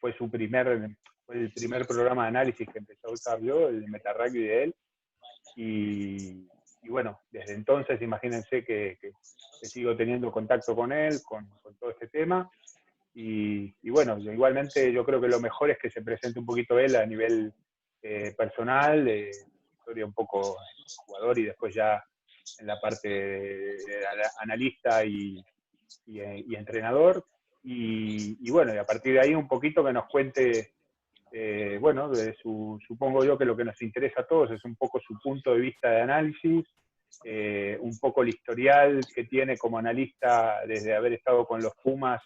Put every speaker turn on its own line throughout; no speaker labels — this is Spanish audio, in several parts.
fue el primer programa de análisis que empezó a usar yo, el MetaRugby de él, y bueno, desde entonces imagínense que sigo teniendo contacto con él, con todo este tema, y bueno, igualmente yo creo que lo mejor es que se presente un poquito él a nivel personal, historia un poco jugador y después ya en la parte de analista y entrenador, y bueno, y a partir de ahí un poquito que nos cuente, bueno, supongo yo que lo que nos interesa a todos es un poco su punto de vista de análisis, un poco el historial que tiene como analista desde haber estado con los Pumas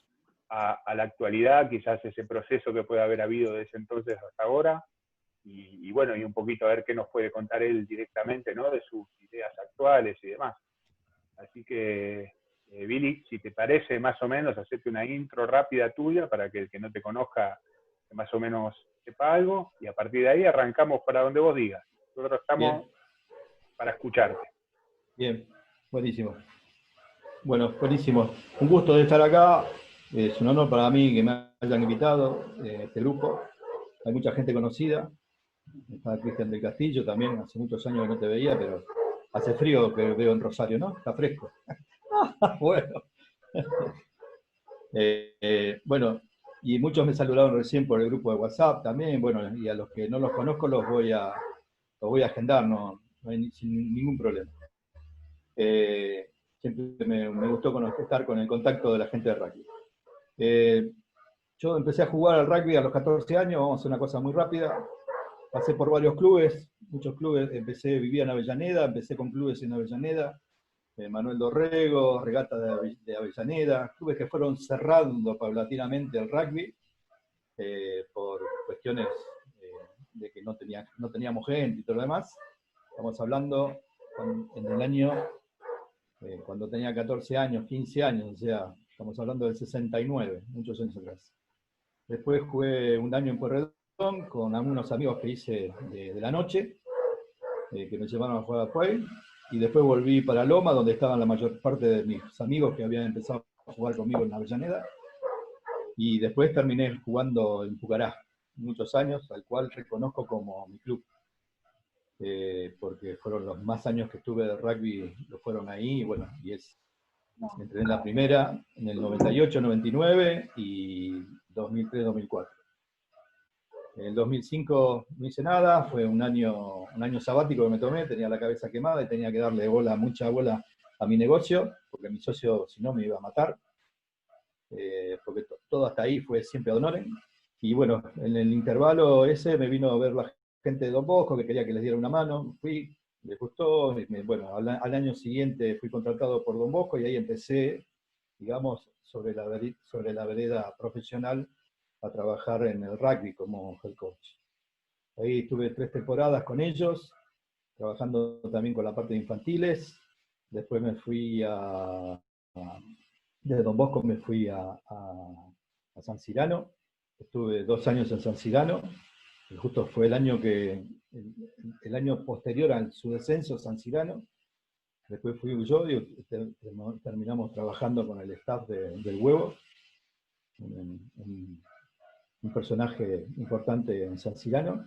a la actualidad, quizás ese proceso que puede haber habido desde entonces hasta ahora, y bueno, y un poquito a ver qué nos puede contar él directamente, ¿no? De sus ideas actuales y demás. Así que, Billy, si te parece, más o menos, hacerte una intro rápida tuya para que el que no te conozca más o menos sepa algo, y a partir de ahí arrancamos para donde vos digas. Nosotros estamos
Bien.
para escucharte.
Bien, buenísimo. Bueno, buenísimo. Un gusto de estar acá. Es un honor para mí que me hayan invitado a este grupo. Hay mucha gente conocida. Está Cristian del Castillo también, hace muchos años que no te veía, pero hace frío que veo en Rosario, ¿no? Está fresco. Bueno. Bueno, y muchos me saludaron recién por el grupo de WhatsApp también. Bueno, y a los que no los conozco los voy a agendar, no hay sin ningún problema. Siempre me gustó estar con el contacto de la gente de rugby. Yo empecé a jugar al rugby a los 14 años, vamos a hacer una cosa muy rápida. Pasé por varios clubes, muchos clubes, vivía en Avellaneda, empecé con clubes en Avellaneda, Manuel Dorrego, Regata de Avellaneda, clubes que fueron cerrando paulatinamente el rugby por cuestiones de que no teníamos gente y todo lo demás. Estamos hablando en el año, cuando tenía 14 años, 15 años, o sea, estamos hablando del 69, muchos años atrás. Después jugué un año en Pueyrredón con algunos amigos que hice de la noche, que me llevaron a jugar a Puey, y después volví para Loma, donde estaban la mayor parte de mis amigos que habían empezado a jugar conmigo en Avellaneda, y después terminé jugando en Pucará, muchos años, al cual reconozco como mi club, porque fueron los más años que estuve de rugby, lo fueron ahí, y bueno, entré en la primera en el 98, 99 y 2003, 2004. En el 2005 no hice nada, fue un año sabático que me tomé, tenía la cabeza quemada y tenía que darle mucha bola a mi negocio, porque mi socio, si no, me iba a matar, porque todo hasta ahí fue siempre ad honorem. Y bueno, en el intervalo ese me vino a ver la gente de Don Bosco, que quería que les diera una mano, fui, les gustó, bueno, al año siguiente fui contratado por Don Bosco y ahí empecé, digamos, sobre la vereda profesional a trabajar en el rugby como head coach. Ahí estuve 3 temporadas con ellos, trabajando también con la parte de infantiles. Después me fui de Don Bosco me fui a San Cirano. Estuve 2 años en San Cirano. Y justo fue el año posterior a su descenso, San Cirano. Después fui yo y terminamos trabajando con el staff del Huevo. Un personaje importante en San Cirano.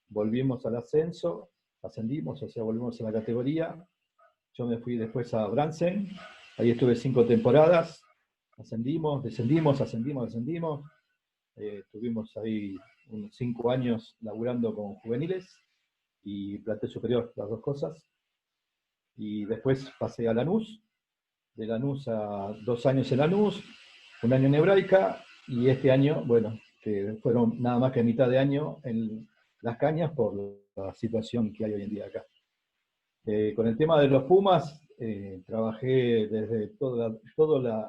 Volvimos al ascenso, ascendimos, o sea, volvimos a la categoría. Yo me fui después a Bransen, ahí estuve 5 temporadas, ascendimos, descendimos, ascendimos, descendimos. Tuvimos ahí unos 5 años laburando con juveniles y plantel superior, las dos cosas. Y después pasé a Lanús, de Lanús a 2 años en Lanús, 1 año en Hebraica, y este año, bueno, que fueron nada más que mitad de año en Las Cañas por la situación que hay hoy en día acá. Con el tema de los Pumas, trabajé desde toda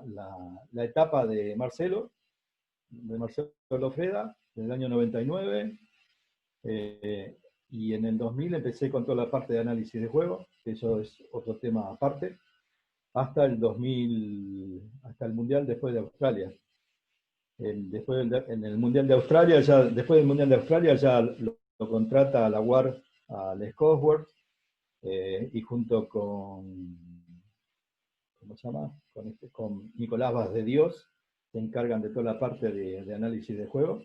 la etapa de Marcelo Lofreda, desde el año 99, y en el 2000 empecé con toda la parte de análisis de juego, que eso es otro tema aparte, hasta el 2000, hasta el Mundial después de Australia. En el Mundial de Australia, después del Mundial de Australia ya lo contrata a la UAR, a Les Cosworth, y junto con, ¿cómo se llama? Con Nicolás Vaz de Dios, se encargan de toda la parte de análisis de juego.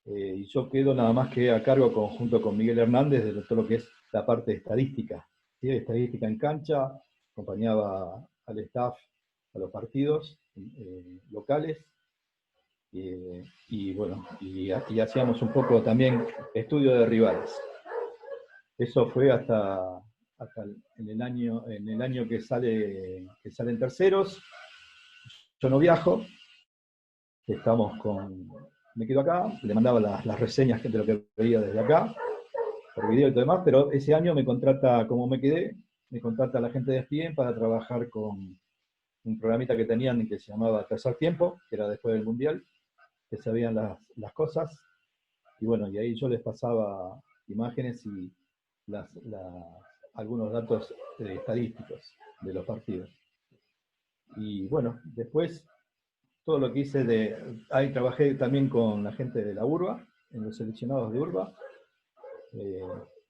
Y yo quedo nada más que a cargo junto con Miguel Hernández de todo lo que es la parte de estadística. ¿Sí? Estadística en cancha, acompañaba al staff a los partidos locales. Y bueno, y hacíamos un poco también estudio de rivales. Eso fue hasta en el año que salen terceros. Yo no viajo, me quedo acá, le mandaba las reseñas de lo que veía desde acá, por video y todo demás, pero ese año me contrata, como me quedé, me contrata la gente de ESPN para trabajar con un programita que tenían que se llamaba Tercer Tiempo, que era después del Mundial, que se veían las cosas, y bueno, y ahí yo les pasaba imágenes y algunos datos estadísticos de los partidos. Y bueno, después todo lo que hice ahí trabajé también con la gente de la URBA, en los seleccionados de URBA.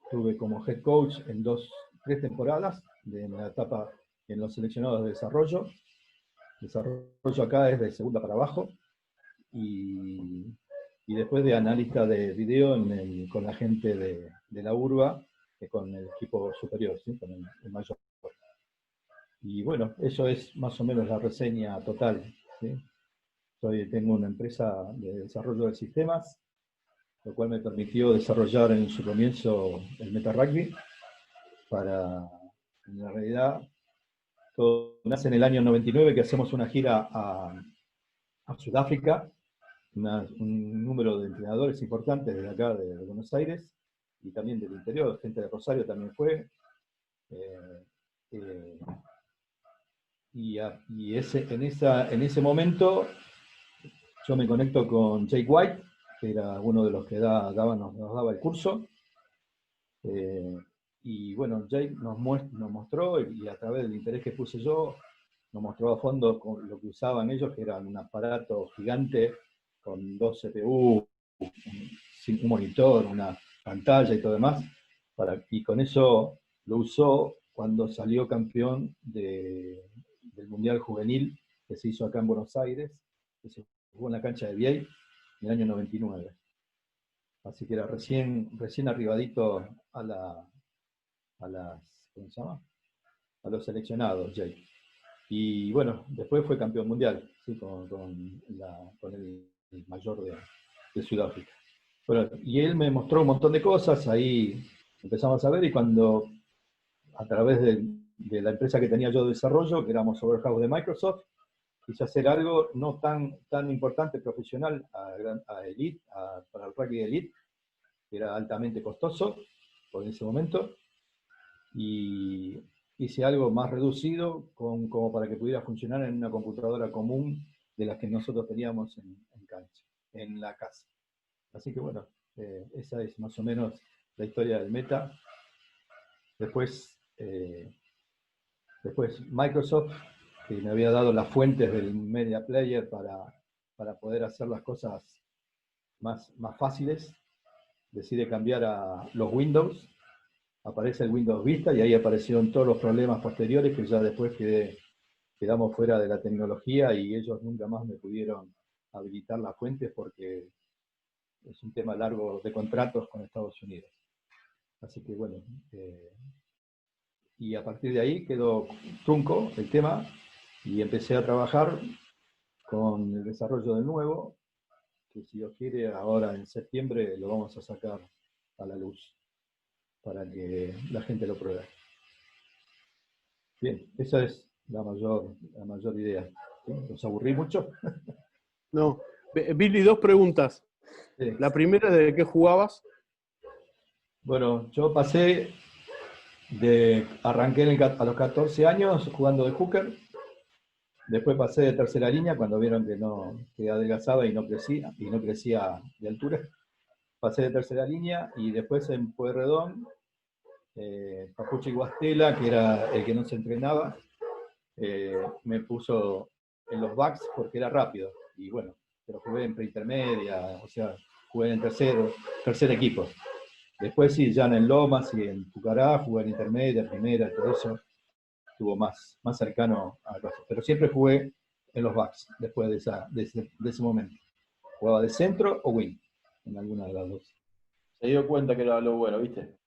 Estuve como head coach en 3 temporadas, en la etapa en los seleccionados de desarrollo. Desarrollo acá es de segunda para abajo. Y después de analista de video con la gente de la URBA, con el equipo superior, ¿sí? Con el mayor. Y bueno, eso es más o menos la reseña total, ¿sí? Tengo una empresa de desarrollo de sistemas, lo cual me permitió desarrollar en su comienzo el MetaRugby. En la realidad, todo nace en el año 99, que hacemos una gira a Sudáfrica, un número de entrenadores importantes desde acá, de Buenos Aires, y también del interior, gente de Rosario también fue. En ese momento yo me conecto con Jake White, que era uno de los que nos daba el curso. Y bueno, Jake nos mostró, y a través del interés que puse yo, nos mostró a fondo con lo que usaban ellos, que era un aparato gigante con 2 CPU, un monitor, una pantalla y todo demás. Y con eso lo usó cuando salió campeón del Mundial Juvenil que se hizo acá en Buenos Aires, que se jugó en la cancha de Viey en el año 99. Así que era recién arribadito ¿cómo se llama? A los seleccionados, Jake. Y bueno, después fue campeón mundial, ¿sí? con el mayor de Sudáfrica. Bueno, y él me mostró un montón de cosas, ahí empezamos a ver, y cuando a través de la empresa que tenía yo de desarrollo, que éramos Overhouse de Microsoft, quise hacer algo no tan importante, profesional, a Elite, para el rugby Elite, que era altamente costoso por ese momento, y hice algo más reducido, como para que pudiera funcionar en una computadora común de las que nosotros teníamos en la casa. Así que bueno, esa es más o menos la historia del Meta. Después Microsoft, que me había dado las fuentes del Media Player para poder hacer las cosas más fáciles, decide cambiar a los Windows. Aparece el Windows Vista y ahí aparecieron todos los problemas posteriores, que ya después quedamos fuera de la tecnología y ellos nunca más me pudieron habilitar las fuentes porque es un tema largo de contratos con Estados Unidos. Así que bueno, y a partir de ahí quedó trunco el tema y empecé a trabajar con el desarrollo del nuevo, que si Dios quiere ahora en septiembre lo vamos a sacar a la luz para que la gente lo pruebe. Bien, esa es la mayor idea. ¿Sí? ¿Los aburrí mucho?
No. Billy, 2 preguntas.
Sí.
La primera es ¿de qué jugabas?
Bueno, yo arranqué a los 14 años jugando de hooker, después pasé de tercera línea cuando vieron que adelgazaba y no crecía de altura. Pasé de tercera línea y después en Pueyrredón, Papuchi Guastela, que era el que no se entrenaba, me puso en los backs porque era rápido. Y bueno, pero jugué en preintermedia, o sea, jugué en tercer equipo. Después sí, ya en Lomas y en Pucará, jugué en intermedia, primera, todo eso. Estuvo más cercano a cosas. Pero siempre jugué en los backs, después de ese momento. Jugaba de centro o wing, en alguna de las dos.
Se dio cuenta que era lo bueno, ¿viste?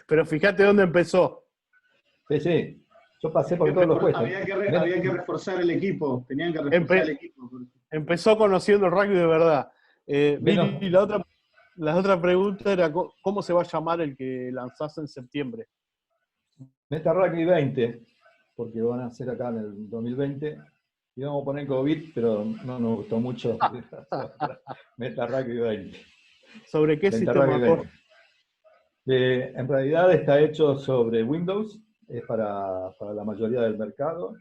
Pero fíjate dónde empezó.
Sí, sí. Yo pasé por todos los puestos.
Había que reforzar el equipo, tenían que reforzar el equipo.
Empezó conociendo el rugby de verdad.
Bueno.
Billy, la otra pregunta era ¿cómo se va a llamar el que lanzás en septiembre?
Meta Rugby 20, porque van a hacer acá en el 2020. Íbamos a poner COVID, pero no nos gustó mucho. Meta Rugby 20.
¿Sobre qué
Meta
sistema?
Rugby 20. En realidad está hecho sobre Windows, es para la mayoría del mercado,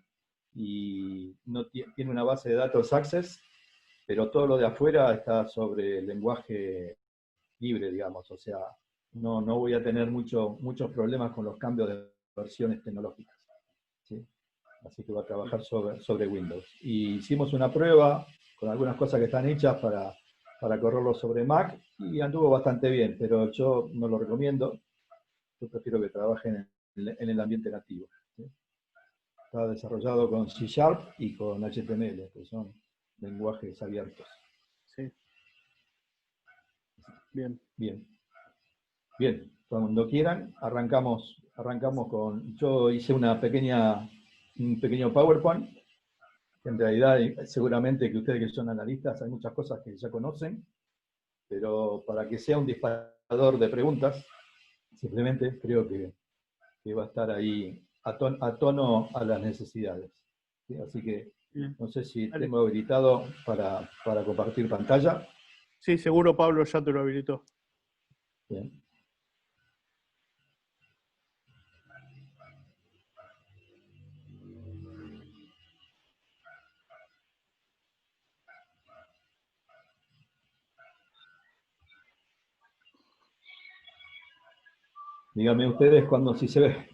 y no tiene una base de datos Access, pero todo lo de afuera está sobre el lenguaje libre, digamos, o sea, no voy a tener muchos problemas con los cambios de versiones tecnológicas, ¿sí? Así que va a trabajar sobre Windows. Y hicimos una prueba con algunas cosas que están hechas para correrlo sobre Mac, y anduvo bastante bien, pero yo no lo recomiendo. Yo prefiero que trabajen en el ambiente nativo, ¿sí? Está desarrollado con C# y con HTML, que son lenguajes abiertos.
Sí. Bien.
Bien, cuando quieran, arrancamos con... Yo hice un pequeño PowerPoint, que en realidad seguramente que ustedes que son analistas hay muchas cosas que ya conocen, pero para que sea un disparador de preguntas, simplemente creo que va a estar ahí a tono a las necesidades, ¿sí? Así que no sé si tengo habilitado para compartir pantalla.
Sí, seguro Pablo ya te lo habilitó.
Bien. Díganme ustedes cuando sí se ve.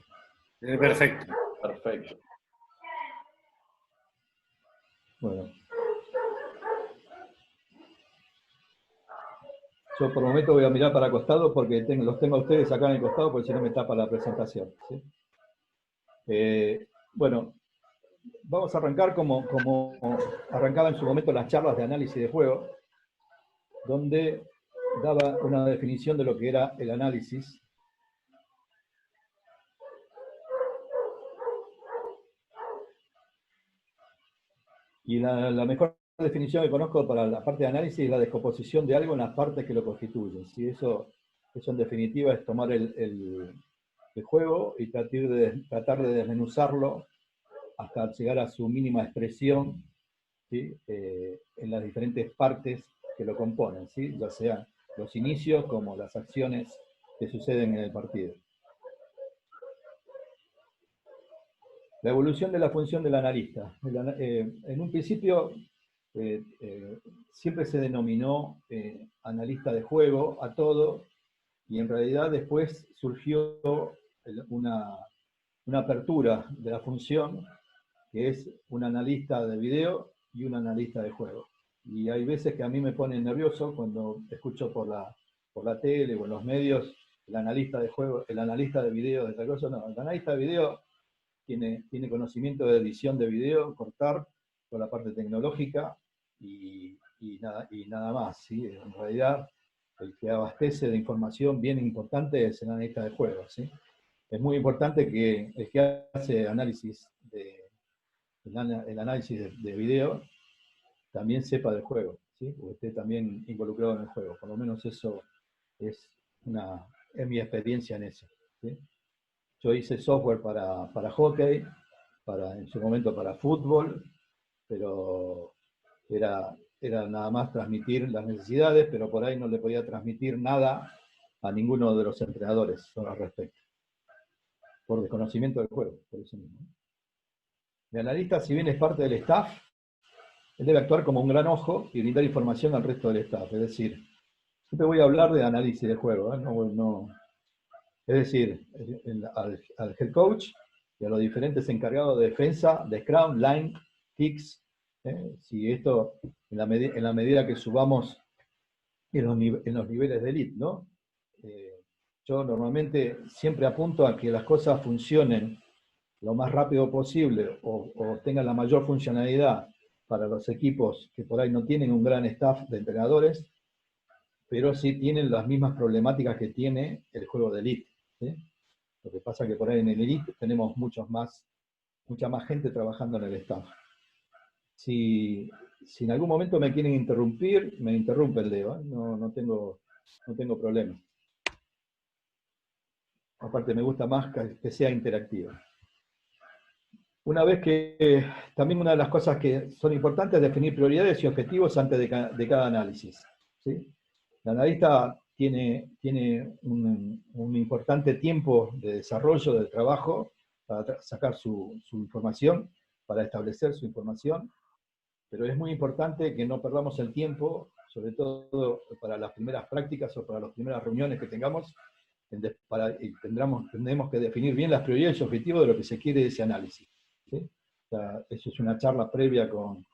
Perfecto.
Perfecto.
Bueno. Yo por el momento voy a mirar para el costado porque los tengo a ustedes acá en el costado porque si no me tapa la presentación, ¿sí? Bueno, vamos a arrancar como arrancaba en su momento las charlas de análisis de juego, donde daba una definición de lo que era el análisis. Y la mejor definición que conozco para la parte de análisis es la descomposición de algo en las partes que lo constituyen, ¿sí? Eso en definitiva es tomar el juego y tratar de desmenuzarlo hasta llegar a su mínima expresión, ¿sí? En las diferentes partes que lo componen, ¿sí? Ya sean los inicios como las acciones que suceden en el partido. La evolución de la función del analista. En un principio siempre se denominó analista de juego a todo, y en realidad después surgió una apertura de la función, que es un analista de video y un analista de juego. Y hay veces que a mí me pone nervioso cuando escucho por la tele o en los medios el analista de juego, el analista de video, de tal cosa. No, el analista de video tiene conocimiento de edición de video, cortar, toda la parte tecnológica y nada más, ¿sí? En realidad, el que abastece de información bien importante es el analista de juego, ¿sí? Es muy importante que el que hace análisis el análisis de video también sepa del juego, ¿sí? O esté también involucrado en el juego. Por lo menos eso es mi experiencia en eso, ¿sí? Yo hice software para hockey, en su momento para fútbol, pero era nada más transmitir las necesidades, pero por ahí no le podía transmitir nada a ninguno de los entrenadores al respecto, por desconocimiento del juego, por eso mismo. El analista, si bien es parte del staff, él debe actuar como un gran ojo y brindar información al resto del staff. Es decir, siempre voy a hablar de análisis de juego, ¿eh? Es decir, al head coach y a los diferentes encargados de defensa, de scrum, line, kicks. Si esto, en la medida que subamos en los niveles de elite, ¿no? Yo normalmente siempre apunto a que las cosas funcionen lo más rápido posible o tengan la mayor funcionalidad para los equipos que por ahí no tienen un gran staff de entrenadores, pero sí tienen las mismas problemáticas que tiene el juego de Elite, ¿sí? Lo que pasa es que por ahí en el Elite tenemos mucha más gente trabajando en el staff. Si en algún momento me quieren interrumpir, me interrumpe el Leo, ¿eh? No tengo problema. Aparte me gusta más que sea interactiva. También una de las cosas que son importantes es definir prioridades y objetivos antes de cada análisis, ¿sí? El analista tiene un importante tiempo de desarrollo del trabajo para sacar su información, para establecer su información, pero es muy importante que no perdamos el tiempo, sobre todo para las primeras prácticas o para las primeras reuniones que tengamos, tendremos que definir bien las prioridades y objetivos de lo que se quiere de ese análisis, ¿sí? O sea, eso es una charla previa con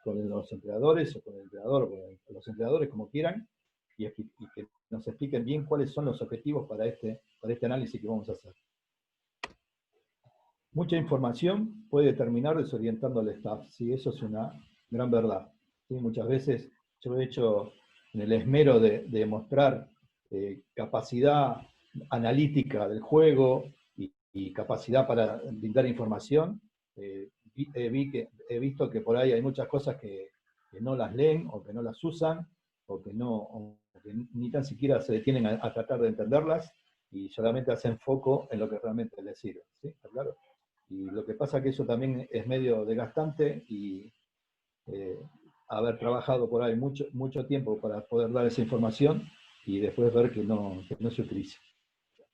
los empleadores, o con el empleador, o con los empleadores, como quieran, y que nos expliquen bien cuáles son los objetivos para este análisis que vamos a hacer. Mucha información puede terminar desorientando al staff, ¿sí? Eso es una gran verdad, ¿sí? Muchas veces yo he hecho en el esmero de mostrar capacidad analítica del juego y capacidad para brindar información, he visto que por ahí hay muchas cosas que no las leen o que no las usan o que ni tan siquiera se detienen a tratar de entenderlas y solamente hacen foco en lo que realmente les sirve, ¿sí? ¿Está claro? Y lo que pasa es que eso también es medio desgastante y haber trabajado por ahí mucho tiempo para poder dar esa información y después ver que no se utiliza.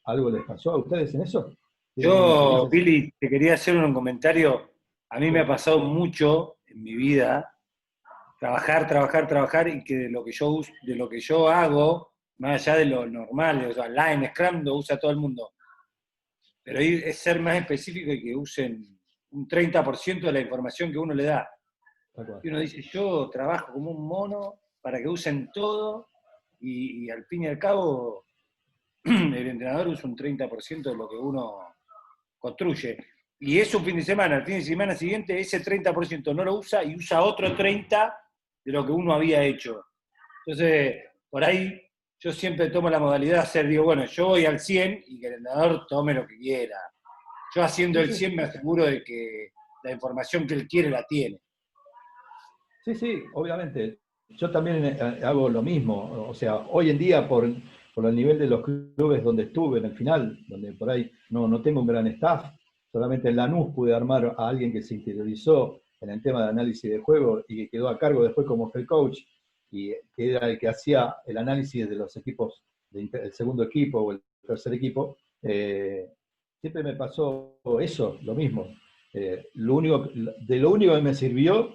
¿Algo les pasó a ustedes en eso?
Yo, Billy, te quería hacer un comentario. A mí me ha pasado mucho en mi vida trabajar y que de lo que yo hago, más allá de lo normal, o sea, Line, Scrum lo usa todo el mundo. Pero es ser más específico y que usen un 30% de la información que uno le da. Y uno dice, yo trabajo como un mono para que usen todo y al fin y al cabo el entrenador usa un 30% de lo que uno construye. Y es un fin de semana, el fin de semana siguiente ese 30% no lo usa y usa otro 30% de lo que uno había hecho. Entonces, por ahí yo siempre tomo la modalidad de hacer, digo, bueno, yo voy al 100 y que el entrenador tome lo que quiera. Yo haciendo el 100 me aseguro de que la información que él quiere la tiene.
Sí, obviamente. Yo también hago lo mismo. O sea, hoy en día, por el nivel de los clubes donde estuve en el final, donde por ahí no tengo un gran staff, solamente en Lanús pude armar a alguien que se interiorizó en el tema de análisis de juego y que quedó a cargo después como head coach, y que era el que hacía el análisis de los equipos, del segundo equipo o el tercer equipo. Siempre me pasó eso, lo mismo. Lo único que me sirvió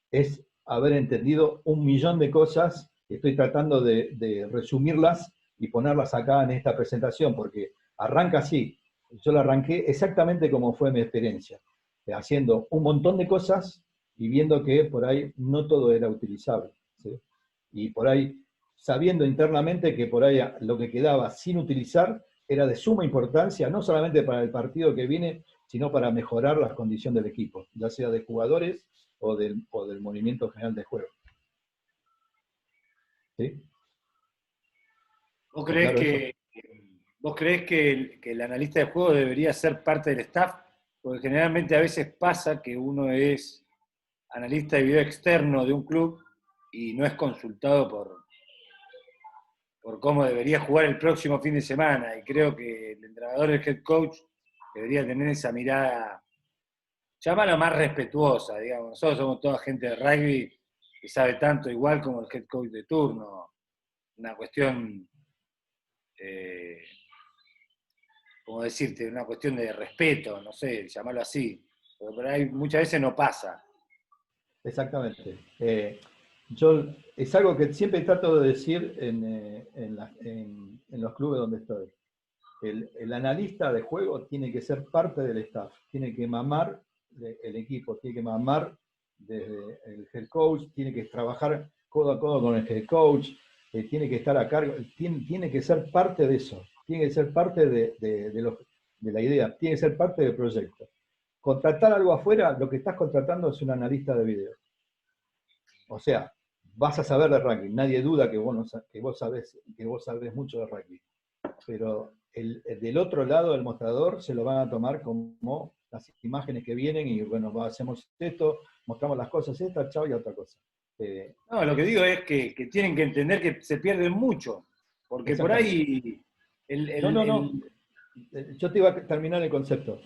es haber entendido 1.000.000 de cosas, estoy tratando de resumirlas y ponerlas acá en esta presentación, porque arranca así. Yo la arranqué exactamente como fue mi experiencia, haciendo un montón de cosas y viendo que por ahí no todo era utilizable, ¿sí? Y por ahí sabiendo internamente que por ahí lo que quedaba sin utilizar era de suma importancia, no solamente para el partido que viene, sino para mejorar las condiciones del equipo, ya sea de jugadores o del movimiento general de juego. ¿Sí?
¿Vos creés que el analista de juego debería ser parte del staff? Porque generalmente a veces pasa que uno es analista de video externo de un club y no es consultado por cómo debería jugar el próximo fin de semana. Y creo que el entrenador, el head coach, debería tener esa mirada, llámala más respetuosa, digamos. Nosotros somos toda gente de rugby que sabe tanto igual como el head coach de turno. Una cuestión, ¿cómo decirte? Una cuestión de respeto, no sé, llamarlo así. Pero por ahí muchas veces no pasa.
Exactamente. Es algo que siempre trato de decir en los clubes donde estoy. El analista de juego tiene que ser parte del staff, tiene que mamar el equipo, tiene que mamar desde el head coach, tiene que trabajar codo a codo con el head coach, tiene que estar a cargo, tiene que ser parte de eso, tiene que ser parte de la idea, tiene que ser parte del proyecto. contratar algo afuera, lo que estás contratando es un analista de video. O sea, vas a saber de rugby. Nadie duda que vos sabés mucho de rugby. Pero del otro lado del mostrador se lo van a tomar como las imágenes que vienen y bueno, hacemos esto, mostramos las cosas, esta, chao y otra cosa.
No, lo que digo es que tienen que entender que se pierden mucho. Porque por ahí...
No. Yo te iba a terminar el concepto.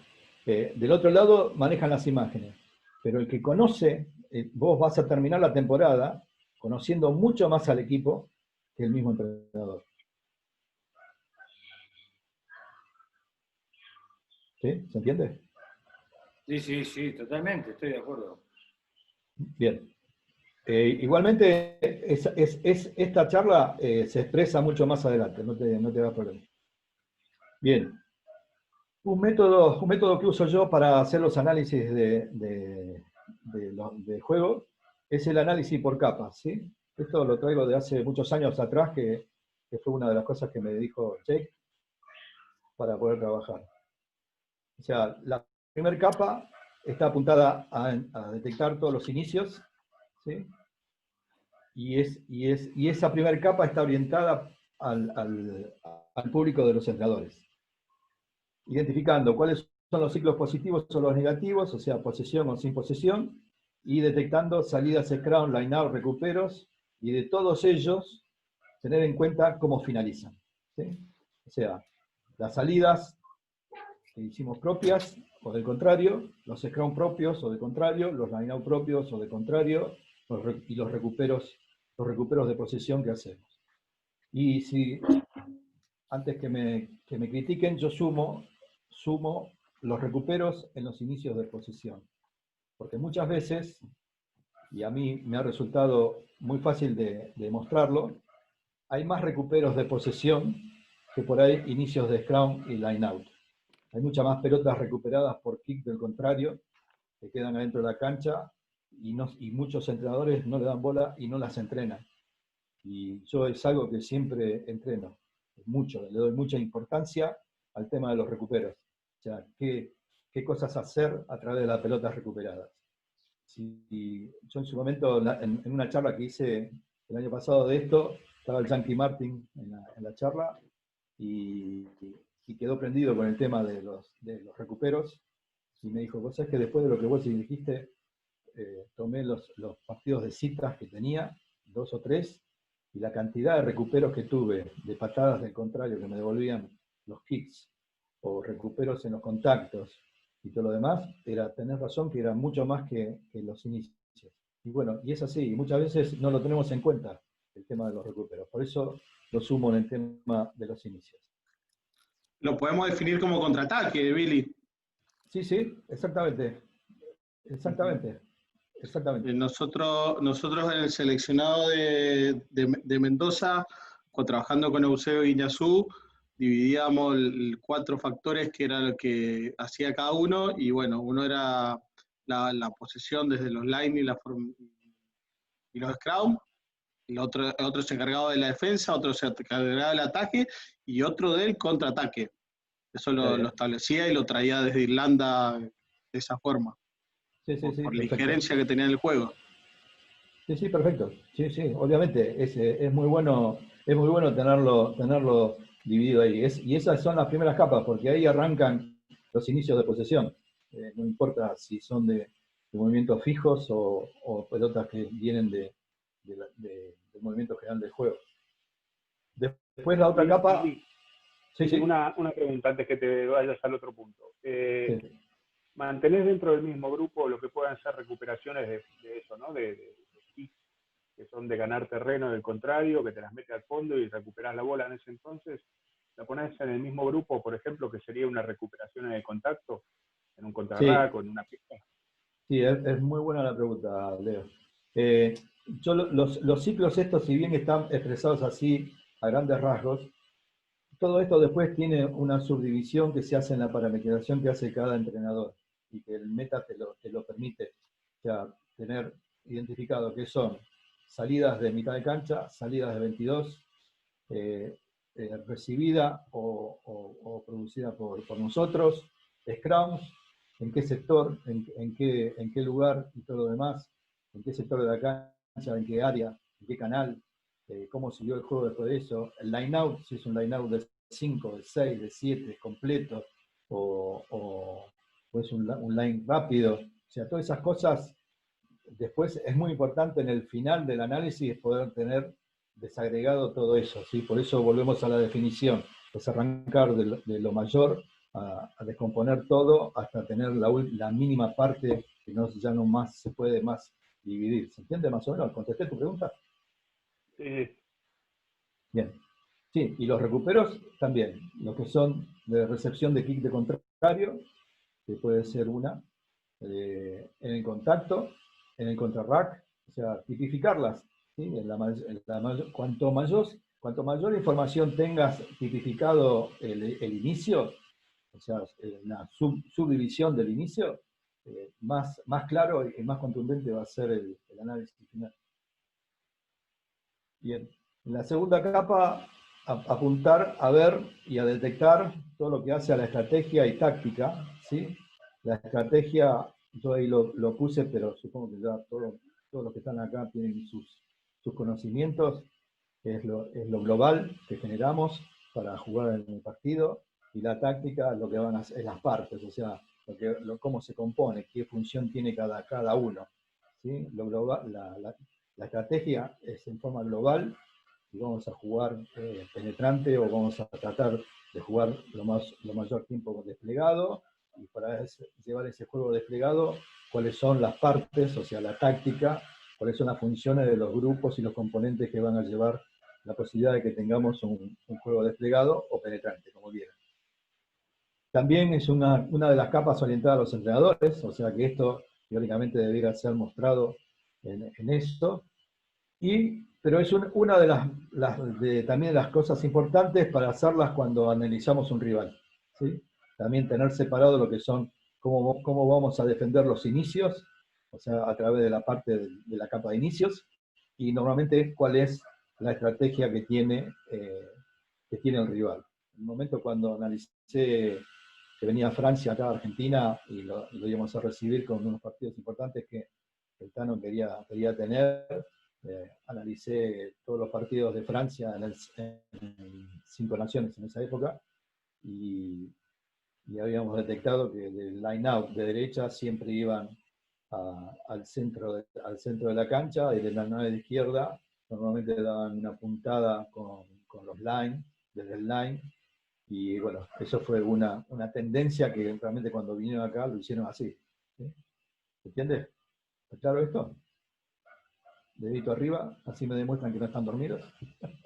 Del otro lado manejan las imágenes, pero el que conoce, vos vas a terminar la temporada conociendo mucho más al equipo que el mismo entrenador. ¿Sí? ¿Se entiende?
Sí, totalmente, estoy de acuerdo.
Bien. Igualmente, esta charla se expresa mucho más adelante, no te da problema. Bien. Un método que uso yo para hacer los análisis de juego es el análisis por capas, ¿sí? Esto lo traigo de hace muchos años atrás, que fue una de las cosas que me dijo Jake para poder trabajar. O sea, la primera capa está apuntada a detectar todos los inicios, ¿sí? Y esa primera capa está orientada al público de los entrenadores, identificando cuáles son los ciclos positivos o los negativos, o sea, posesión o sin posesión, y detectando salidas scrum, line-out, recuperos, y de todos ellos tener en cuenta cómo finalizan, ¿sí? O sea, las salidas que hicimos propias o del contrario, los scrum propios o de contrario, los line-out propios o de contrario, y los recuperos de posesión que hacemos. Y si, antes que me critiquen, yo sumo los recuperos en los inicios de posesión. Porque muchas veces, y a mí me ha resultado muy fácil de demostrarlo, hay más recuperos de posesión que por ahí inicios de scrum y line out. Hay muchas más pelotas recuperadas por kick del contrario, que quedan adentro de la cancha, y muchos entrenadores no le dan bola y no las entrenan. Y yo es algo que siempre entreno, le doy mucha importancia al tema de los recuperos. O sea, qué cosas hacer a través de las pelotas recuperadas. Yo en su momento, en una charla que hice el año pasado de esto, estaba el Yankee Martin en la charla y quedó prendido con el tema de los recuperos y me dijo, vos sabés que después de lo que vos dijiste, tomé los partidos de citas que tenía, 2 o 3, y la cantidad de recuperos que tuve, de patadas del contrario que me devolvían los kicks, o recuperos en los contactos, y todo lo demás, tenés razón que era mucho más que los inicios. Y bueno, y es así, y muchas veces no lo tenemos en cuenta, el tema de los recuperos. Por eso lo sumo en el tema de los inicios.
Lo podemos definir como contraataque, Billy.
Sí, exactamente.
Nosotros en el seleccionado de Mendoza, trabajando con Eusebio Guiñazú, dividíamos 4 factores que era lo que hacía cada uno, y bueno, uno era la posesión desde los line y los scrum, el otro se encargaba de la defensa, otro se encargaba del ataque, y otro del contraataque. Eso lo establecía y lo traía desde Irlanda de esa forma.
Sí,
por la injerencia que tenía en el juego.
Sí, perfecto. Sí, obviamente es muy bueno tenerlo dividido ahí. Y esas son las primeras capas, porque ahí arrancan los inicios de posesión. No importa si son de movimientos fijos o pelotas que vienen del movimiento general del juego. Después la otra capa...
Sí. Una pregunta antes que te vayas al otro punto. ¿Mantenés dentro del mismo grupo lo que puedan ser recuperaciones de eso, ¿no? De kicks que son de ganar terreno del contrario, que te las mete al fondo y recuperás la bola en ese entonces? ¿La ponés en el mismo grupo, por ejemplo, que sería una recuperación en el contacto, en un contrarrack o en una pista?
Sí, es muy buena la pregunta, Leo. Yo los ciclos estos, si bien están expresados así a grandes rasgos, todo esto después tiene una subdivisión que se hace en la parametrización que hace cada entrenador y que el meta te lo permite. O sea, tener identificado que son salidas de mitad de cancha, salidas de 22, recibida o producida por nosotros, scrums, en qué sector, en qué lugar y todo lo demás, en qué sector de la cancha, en qué área, en qué canal, cómo siguió el juego después de eso, el line-out, si es un line-out de 5, de 6, de 7, completo, o es un line rápido. O sea, todas esas cosas, después es muy importante en el final del análisis poder tener desagregado todo eso, ¿sí? Por eso volvemos a la definición, es arrancar de lo mayor a descomponer todo hasta tener la mínima parte que ya no más se puede más dividir. ¿Se entiende más o menos? ¿Contesté tu pregunta?
Sí,
Bien. Sí, y los recuperos también, los que son de recepción de kick de contrario, que puede ser una, en el contacto, en el contrarrack, o sea, tipificarlas. ¿Sí? Cuanto mayor información tengas tipificado el inicio, o sea, la subdivisión del inicio, más claro y más contundente va a ser el análisis final. Bien, en la segunda capa, apuntar a ver y a detectar todo lo que hace a la estrategia y táctica, ¿sí? La estrategia, yo ahí lo puse, pero supongo que ya todos los que están acá tienen sus conocimientos, es lo global que generamos para jugar en el partido, y la táctica lo que van a hacer es las partes, o sea, cómo se compone, qué función tiene cada uno. ¿Sí? Lo global, la estrategia es en forma global, y vamos a jugar penetrante, o vamos a tratar de jugar lo mayor tiempo desplegado, y para llevar ese juego desplegado, cuáles son las partes, o sea, la táctica, cuáles son las funciones de los grupos y los componentes que van a llevar la posibilidad de que tengamos un juego desplegado o penetrante, como quieran. También es una de las capas orientadas a los entrenadores, o sea que esto teóricamente debería ser mostrado en esto, pero es una de también de las cosas importantes para hacerlas cuando analizamos un rival. ¿Sí? También tener separado lo que son, cómo vamos a defender los inicios, o sea, a través de la parte de la capa de inicios, y normalmente cuál es la estrategia que tiene el rival. En el momento cuando analicé que venía Francia acá a Argentina y lo íbamos a recibir con unos partidos importantes que el Tano quería tener, analicé todos los partidos de Francia en 5 naciones en esa época, y habíamos detectado que del line-out de derecha siempre iban al centro de la cancha, y de la nave de izquierda normalmente daban una puntada con los line, desde el line, y bueno, eso fue una tendencia que realmente cuando vinieron acá lo hicieron así. ¿Sí? ¿Entiendes? ¿Está claro esto? Dedito arriba, así me demuestran que no están dormidos.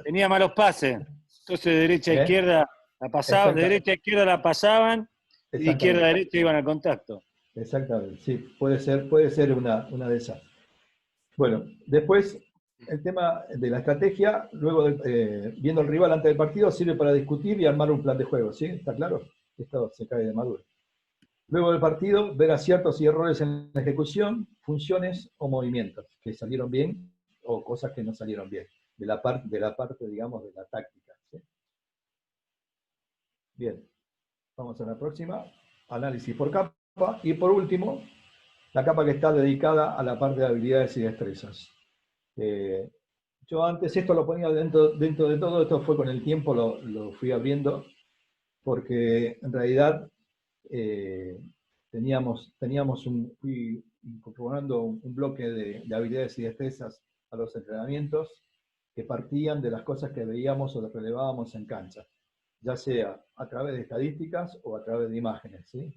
Tenía malos pases. Entonces de derecha a izquierda la pasaban, de derecha a izquierda la pasaban, y de izquierda a derecha iban al contacto.
Exactamente, sí, puede ser una de esas. Bueno, después el tema de la estrategia, luego viendo al rival antes del partido, sirve para discutir y armar un plan de juego, ¿sí? ¿Está claro? Esto se cae de maduro. Luego del partido, ver aciertos y errores en la ejecución, funciones o movimientos que salieron bien o cosas que no salieron bien, de la parte, digamos, de la táctica. ¿Sí? Bien, vamos a la próxima. Análisis por capa. Y por último, la capa que está dedicada a la parte de habilidades y destrezas. Yo antes esto lo ponía dentro de todo, esto fue con el tiempo, lo fui abriendo, porque en realidad fui incorporando un bloque de habilidades y destrezas a los entrenamientos que partían de las cosas que veíamos o relevábamos en cancha, ya sea a través de estadísticas o a través de imágenes, ¿sí?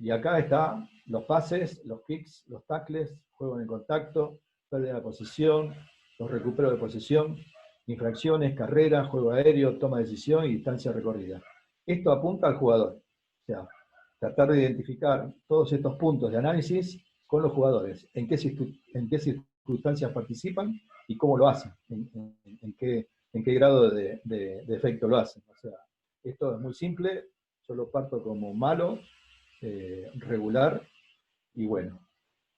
Y acá están los pases, los kicks, los tackles, juego en el contacto, pérdida de posición, los recuperos de posición, infracciones, carrera, juego aéreo, toma de decisión y distancia recorrida. Esto apunta al jugador. O sea, tratar de identificar todos estos puntos de análisis con los jugadores, en qué circunstancias participan y cómo lo hacen, en qué grado de efecto lo hacen. O sea, esto es muy simple, yo lo parto como malo, regular y bueno,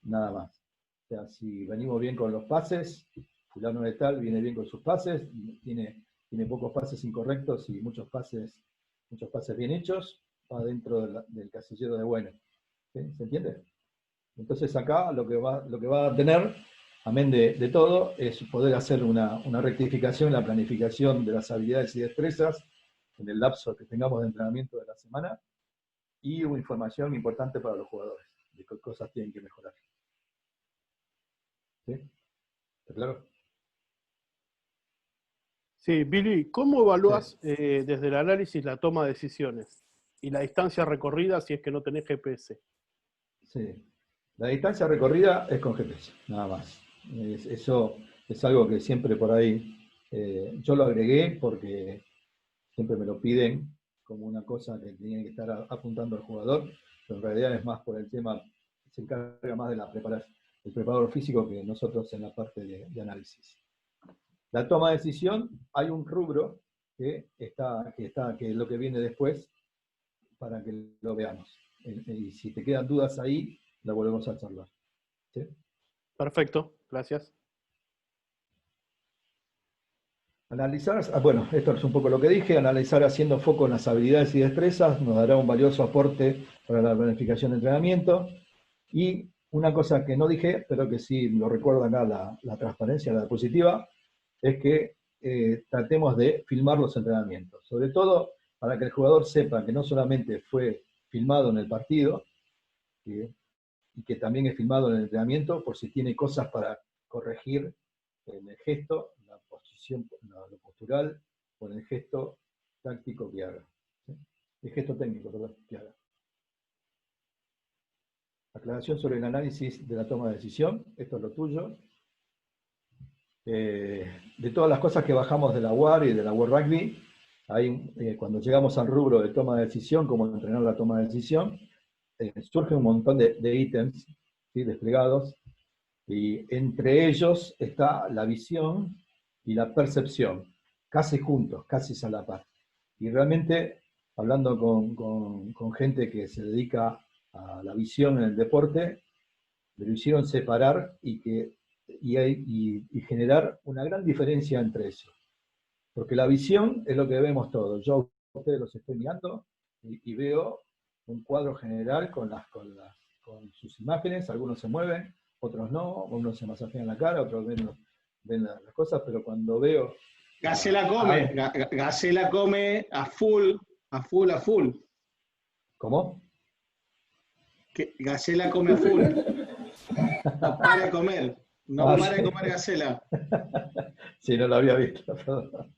nada más. O sea, si venimos bien con los pases, fulano de tal viene bien con sus pases, tiene pocos pases incorrectos y muchos pases bien hechos, va dentro del casillero de bueno. ¿Sí? ¿Se entiende? Entonces acá lo que va a tener, amén de todo, es poder hacer una rectificación, la planificación de las habilidades y destrezas en el lapso que tengamos de entrenamiento de la semana, y una información importante para los jugadores, de qué cosas tienen que mejorar. ¿Sí? ¿Está claro?
Sí, Billy, ¿cómo evaluás desde el análisis la toma de decisiones y la distancia recorrida si es que no tenés GPS?
Sí. La distancia recorrida es con GPS, nada más. Eso es algo que siempre por ahí, yo lo agregué porque siempre me lo piden como una cosa que tiene que estar apuntando al jugador, pero en realidad es más por el tema, se encarga más de la preparación, el preparador físico, que nosotros en la parte de análisis. La toma de decisión, hay un rubro que es lo que viene después, para que lo veamos. Y si te quedan dudas ahí, lo volvemos a charlar. ¿Sí?
Perfecto, gracias.
Analizar, bueno, esto es un poco lo que dije, analizar haciendo foco en las habilidades y destrezas nos dará un valioso aporte para la planificación de entrenamiento. Y una cosa que no dije, pero que sí lo recuerda acá la transparencia, la diapositiva, es que tratemos de filmar los entrenamientos. Sobre todo para que el jugador sepa que no solamente fue filmado en el partido, y que también es filmado en el entrenamiento, por si tiene cosas para corregir en el gesto, la posición, lo postural, o en el gesto táctico que haga. ¿Sí? El gesto técnico, perdón, que haga. Aclaración sobre el análisis de la toma de decisión, esto es lo tuyo. De todas las cosas que bajamos de la WAR y de la World Rugby, cuando llegamos al rubro de toma de decisión, como entrenar la toma de decisión, surge un montón de ítems, ¿sí?, desplegados, y entre ellos está la visión y la percepción, casi juntos, casi a la par. Y realmente, hablando con gente que se dedica a la visión en el deporte, me lo hicieron separar y generar una gran diferencia entre eso. Porque la visión es lo que vemos todos. Yo a ustedes los estoy mirando y veo un cuadro general con sus imágenes. Algunos se mueven, otros no, unos se masajean la cara, otros ven las cosas, pero cuando veo...
Gacela come, Gacela come a full.
¿Cómo?
Gacela come a full. No para de comer. No para de comer Gacela.
Sí, no lo había visto, perdón.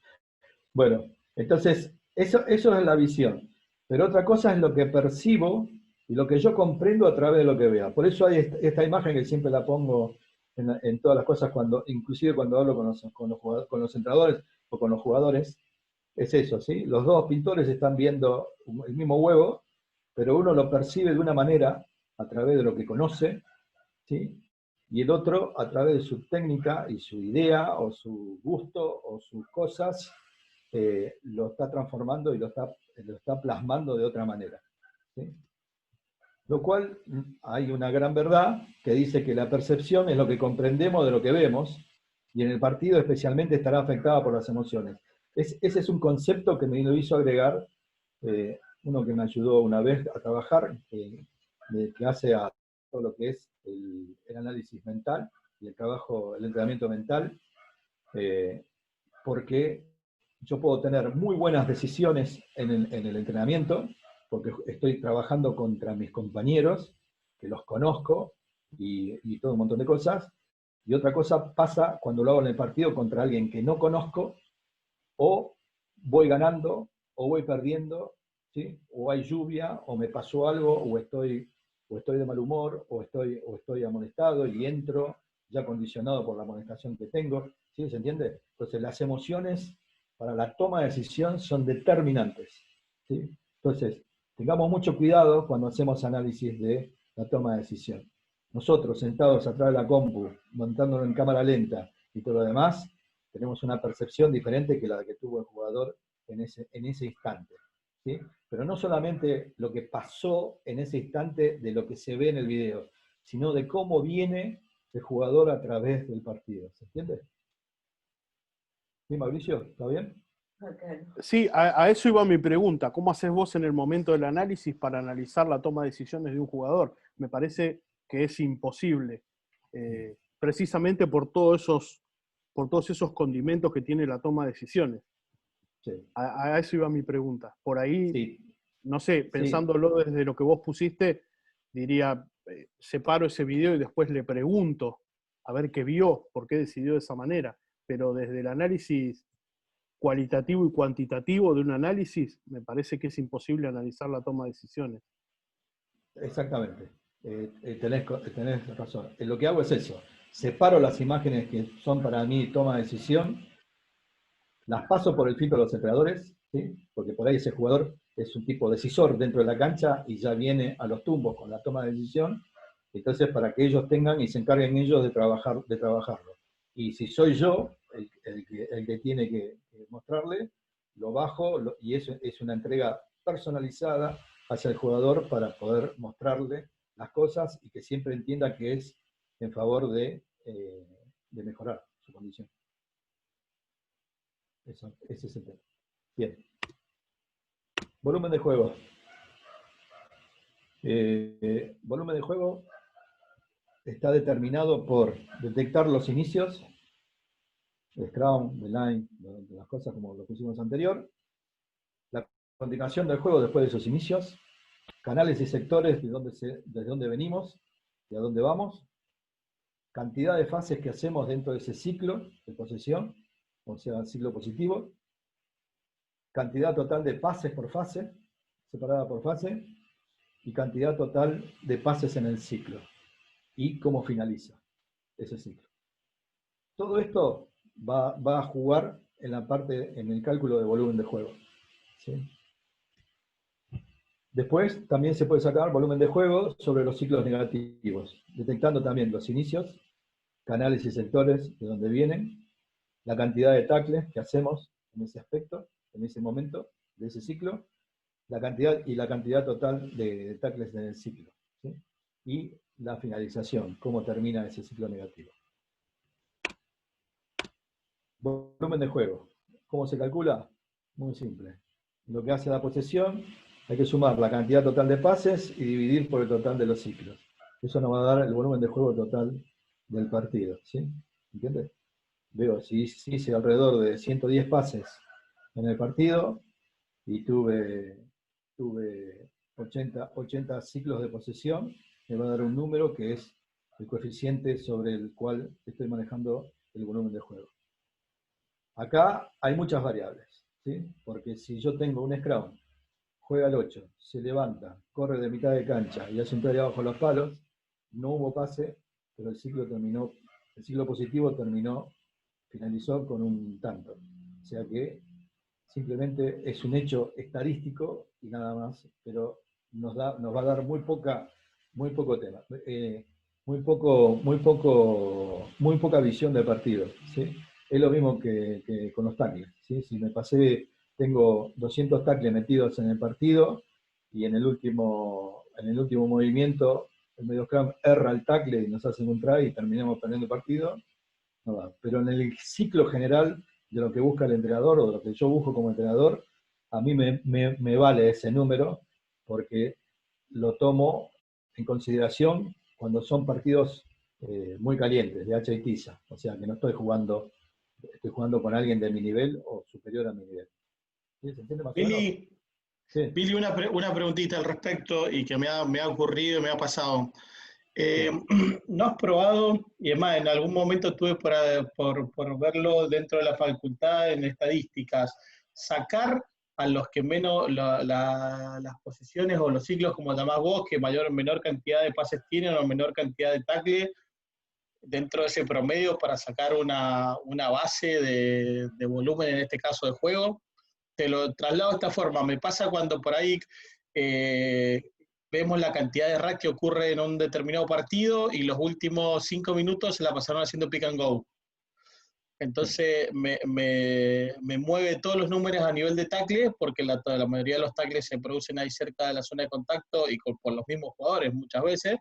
Bueno, entonces, eso es la visión. Pero otra cosa es lo que percibo y lo que yo comprendo a través de lo que vea. Por eso hay esta imagen que siempre la pongo en todas las cosas, inclusive cuando hablo con los entrenadores o con los jugadores. Es eso, ¿sí? Los dos pintores están viendo el mismo huevo, pero uno lo percibe de una manera a través de lo que conoce, ¿sí? Y el otro a través de su técnica y su idea o su gusto o sus cosas, lo está transformando y lo está plasmando de otra manera. ¿Sí? Lo cual hay una gran verdad que dice que la percepción es lo que comprendemos de lo que vemos, y en el partido especialmente estará afectada por las emociones. Ese es un concepto que me lo hizo agregar uno que me ayudó una vez a trabajar, que hace a todo lo que es el análisis mental y el entrenamiento mental, porque yo puedo tener muy buenas decisiones en el entrenamiento, porque estoy trabajando contra mis compañeros, que los conozco, y todo un montón de cosas, y otra cosa pasa cuando lo hago en el partido contra alguien que no conozco, o voy ganando, o voy perdiendo, ¿sí? O hay lluvia, o me pasó algo, o estoy de mal humor, o estoy amonestado y entro ya condicionado por la amonestación que tengo, ¿sí? ¿Se entiende? Entonces las emociones para la toma de decisión son determinantes, ¿sí? Entonces, tengamos mucho cuidado cuando hacemos análisis de la toma de decisión. Nosotros, sentados atrás de la compu, montándolo en cámara lenta y todo lo demás, tenemos una percepción diferente que la que tuvo el jugador en ese instante, ¿sí? Pero no solamente lo que pasó en ese instante de lo que se ve en el video, sino de cómo viene el jugador a través del partido. ¿Se entiende? ¿Sí, Mauricio? ¿Está bien?
Sí, a eso iba mi pregunta. ¿Cómo haces vos en el momento del análisis para analizar la toma de decisiones de un jugador? Me parece que es imposible, precisamente por todos esos condimentos que tiene la toma de decisiones.
Sí.
A eso iba mi pregunta. Por ahí,
Sí.
no sé, pensándolo desde lo que vos pusiste, diría, separo ese video y después le pregunto a ver qué vio, por qué decidió de esa manera. Pero desde el análisis cualitativo y cuantitativo de un análisis, me parece que es imposible analizar la toma de decisiones.
Exactamente. Tenés razón. Lo que hago es eso. Separo las imágenes que son para mí toma de decisión, las paso por el filtro de los entrenadores, ¿sí? Porque por ahí ese jugador es un tipo decisor dentro de la cancha y ya viene a los tumbos con la toma de decisión. Entonces, para que ellos tengan y se encarguen ellos de trabajarlo. Y si soy yo el que tiene que mostrarle, lo bajo y eso es una entrega personalizada hacia el jugador para poder mostrarle las cosas y que siempre entienda que es en favor de mejorar su condición. Ese es el tema. Bien. Volumen de juego. Volumen de juego está determinado por detectar los inicios, el scrum, el line, de las cosas como lo pusimos anterior, la continuación del juego después de esos inicios, canales y sectores desde dónde venimos y a dónde vamos, cantidad de fases que hacemos dentro de ese ciclo de posesión, o sea, ciclo positivo, cantidad total de pases por fase, separada por fase, y cantidad total de pases en el ciclo, y cómo finaliza ese ciclo. Todo esto va a jugar en el cálculo de volumen de juego. ¿Sí? Después también se puede sacar volumen de juego sobre los ciclos negativos, detectando también los inicios, canales y sectores de donde vienen, la cantidad de tackles que hacemos en ese aspecto, en ese momento de ese ciclo, la cantidad total de tackles en el ciclo, ¿sí? Y la finalización, cómo termina ese ciclo negativo. Volumen de juego. ¿Cómo se calcula? Muy simple. Lo que hace la posesión, hay que sumar la cantidad total de pases y dividir por el total de los ciclos. Eso nos va a dar el volumen de juego total del partido, ¿sí? ¿Entiendes? Veo, si hice alrededor de 110 pases en el partido y tuve 80 ciclos de posesión, me va a dar un número que es el coeficiente sobre el cual estoy manejando el volumen de juego. Acá hay muchas variables, ¿sí? Porque si yo tengo un scrum, juega al 8, se levanta, corre de mitad de cancha y hace un try abajo los palos, no hubo pase, pero el ciclo positivo finalizó con un tanto. O sea que simplemente es un hecho estadístico y nada más, pero nos va a dar muy poco tema, muy poca visión del partido, ¿sí? Es lo mismo que con los tackles, ¿sí? Si tengo 200 tackles metidos en el partido y en el último movimiento el medio scrum erra el tackle y nos hacen un try y terminamos perdiendo el partido, no va. Pero en el ciclo general de lo que busca el entrenador o de lo que yo busco como entrenador, a mí me vale ese número porque lo tomo en consideración cuando son partidos muy calientes, de hacha y tiza. O sea, que no estoy jugando con alguien de mi nivel o superior a mi nivel. ¿Sí? ¿Se entiende más o menos?
Sí. Billy, una preguntita al respecto y que me ha ocurrido, me ha pasado. ¿No has probado, y es más, en algún momento tuve por verlo dentro de la facultad en estadísticas, sacar a los que menos, las posiciones o los ciclos, como llamás vos, que menor cantidad de pases tienen o menor cantidad de tackle, dentro de ese promedio para sacar una base de volumen, en este caso de juego? Te lo traslado de esta forma. Me pasa cuando por ahí vemos la cantidad de racks que ocurre en un determinado partido y los últimos 5 minutos se la pasaron haciendo pick and go. Entonces me mueve todos los números a nivel de tackle, porque la mayoría de los tackles se producen ahí cerca de la zona de contacto y por los mismos jugadores muchas veces,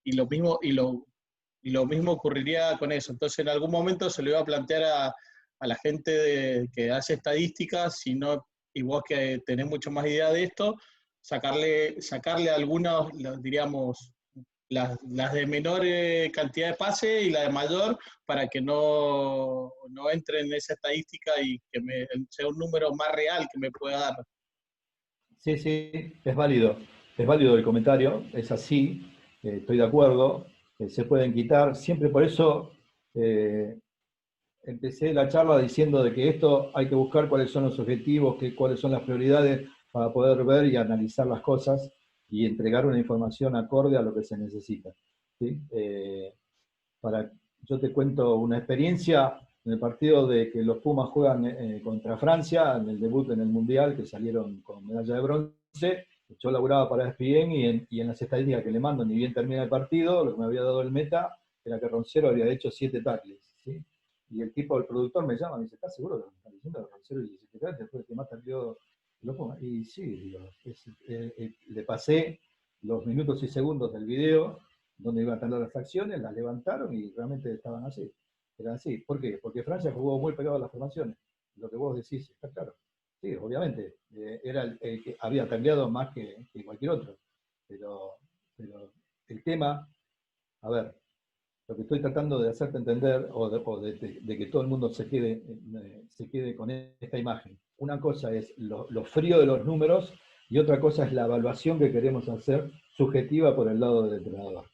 y lo mismo ocurriría con eso. Entonces en algún momento se lo iba a plantear a la gente que hace estadísticas, sino, y vos que tenés mucho más idea de esto, sacarle algunos, diríamos, las de menor cantidad de pase y la de mayor, para que no entre en esa estadística y que sea un número más real que me pueda dar.
Sí, sí, es válido el comentario, es así, estoy de acuerdo, se pueden quitar, siempre por eso empecé la charla diciendo de que esto hay que buscar cuáles son los objetivos, cuáles son las prioridades para poder ver y analizar las cosas y entregar una información acorde a lo que se necesita. ¿Sí? Yo te cuento una experiencia en el partido de que los Pumas juegan contra Francia, en el debut en el Mundial, que salieron con medalla de bronce. Yo laburaba para ESPN y en las estadísticas que le mando, ni bien termina el partido, lo que me había dado el meta era que Roncero había hecho 7 tackles. ¿Sí? Y el tipo, el productor me llama y me dice, ¿estás seguro de lo que están diciendo de Roncero y 17 tackles? Después de que más tacleó los Pumas. Y sí, digo, le pasé los minutos y segundos del video donde iban a tener las acciones, las levantaron y realmente estaban así. Eran así. ¿Por qué? Porque Francia jugó muy pegado a las formaciones. Lo que vos decís está claro. Sí, obviamente. Era el que había cambiado más que cualquier otro. Pero el tema, a ver, lo que estoy tratando de hacerte entender, o de que todo el mundo se quede con esta imagen. Una cosa es lo frío de los números y otra cosa es la evaluación que queremos hacer subjetiva por el lado del entrenador.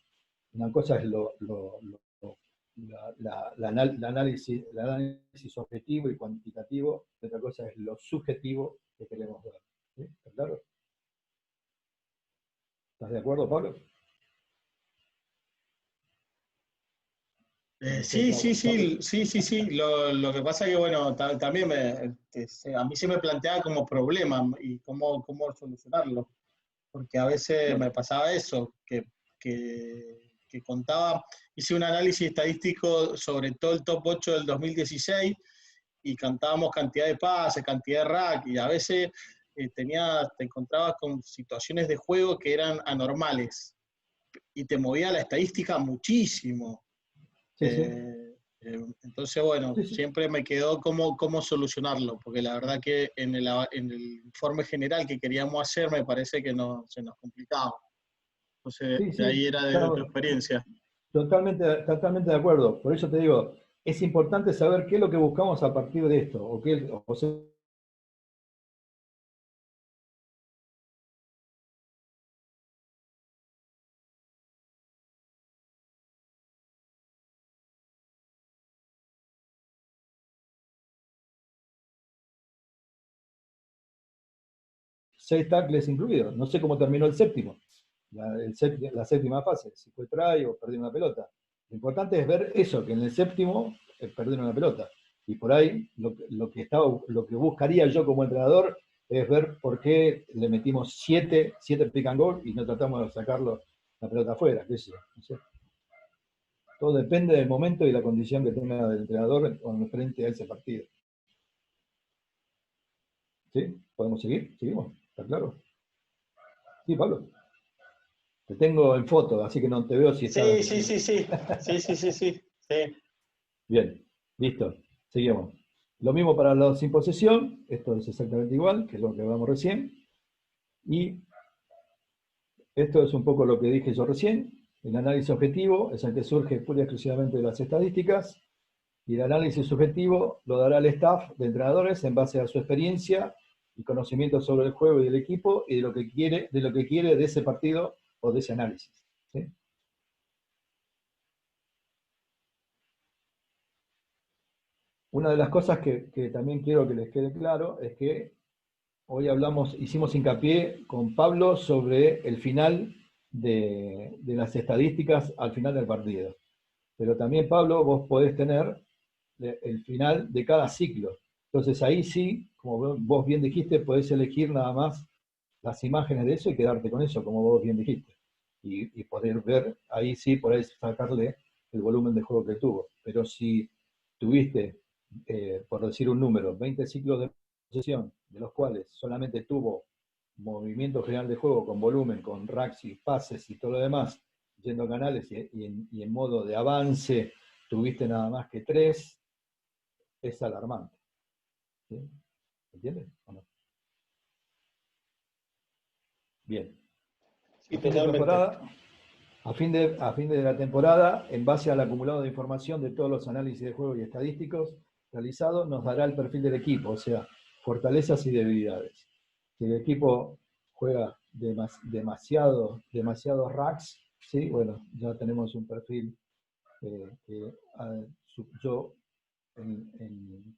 Una cosa es el análisis objetivo y cuantitativo, y otra cosa es lo subjetivo que queremos ver. ¿Sí? ¿Está claro? ¿Estás de acuerdo, Pablo?
Sí. Lo que pasa es que, bueno, también a mí se me planteaba como problema y cómo solucionarlo. Porque a veces me pasaba eso, que contaba, hice un análisis estadístico sobre todo el top 8 del 2016 y cantábamos cantidad de pases, cantidad de rack, y a veces te encontrabas con situaciones de juego que eran anormales y te movía la estadística muchísimo.
Sí, sí.
Entonces, bueno,
Sí, sí.
siempre me quedó cómo solucionarlo, porque la verdad que en el informe general que queríamos hacer me parece que se nos complicaba. Entonces,
Sí,
de ahí
sí,
era de tu experiencia.
totalmente de acuerdo. Por eso te digo, es importante saber qué es lo que buscamos a partir de esto, o sea, 6 tackles incluidos. No sé cómo terminó el séptimo, la séptima fase, si fue try o perdieron una pelota. Lo importante es ver eso, que en el séptimo perdieron una pelota. Y por ahí lo que buscaría yo como entrenador es ver por qué le metimos 7 pick and goal y no tratamos de sacarlo la pelota afuera. ¿Qué sé yo? No sé. Todo depende del momento y la condición que tenga el entrenador frente a ese partido. ¿Sí? ¿Podemos seguir? ¿Seguimos? ¿Está claro? Sí, Pablo. Te tengo en foto, así que no te veo si estás...
Sí.
Bien, listo. Seguimos. Lo mismo para los sin posesión. Esto es exactamente igual, que lo que hablamos recién. Y esto es un poco lo que dije yo recién. El análisis objetivo es el que surge pura y exclusivamente de las estadísticas. Y el análisis subjetivo lo dará el staff de entrenadores en base a su experiencia y conocimiento sobre el juego y el equipo y de lo que quiere de ese partido o de ese análisis. ¿Sí? Una de las cosas que también quiero que les quede claro es que hoy hicimos hincapié con Pablo sobre el final de las estadísticas al final del partido. Pero también, Pablo, vos podés tener el final de cada ciclo. Entonces ahí sí, como vos bien dijiste, podés elegir nada más las imágenes de eso y quedarte con eso, como vos bien dijiste. Y poder ver, ahí sí podés sacarle el volumen de juego que tuvo. Pero si tuviste, por decir un número, 20 ciclos de posesión, de los cuales solamente tuvo movimiento general de juego con volumen, con racks y pases y todo lo demás, yendo a canales y en modo de avance tuviste nada más que 3, es alarmante. ¿Sí? ¿Entiendes? ¿O no? Bien.
Sí,
A fin de
totalmente.
temporada, a fin de la temporada, en base al acumulado de información de todos los análisis de juego y estadísticos realizados, nos dará el perfil del equipo, o sea, fortalezas y debilidades. Si el equipo juega demasiados racks, ¿sí? Bueno, ya tenemos un perfil que yo en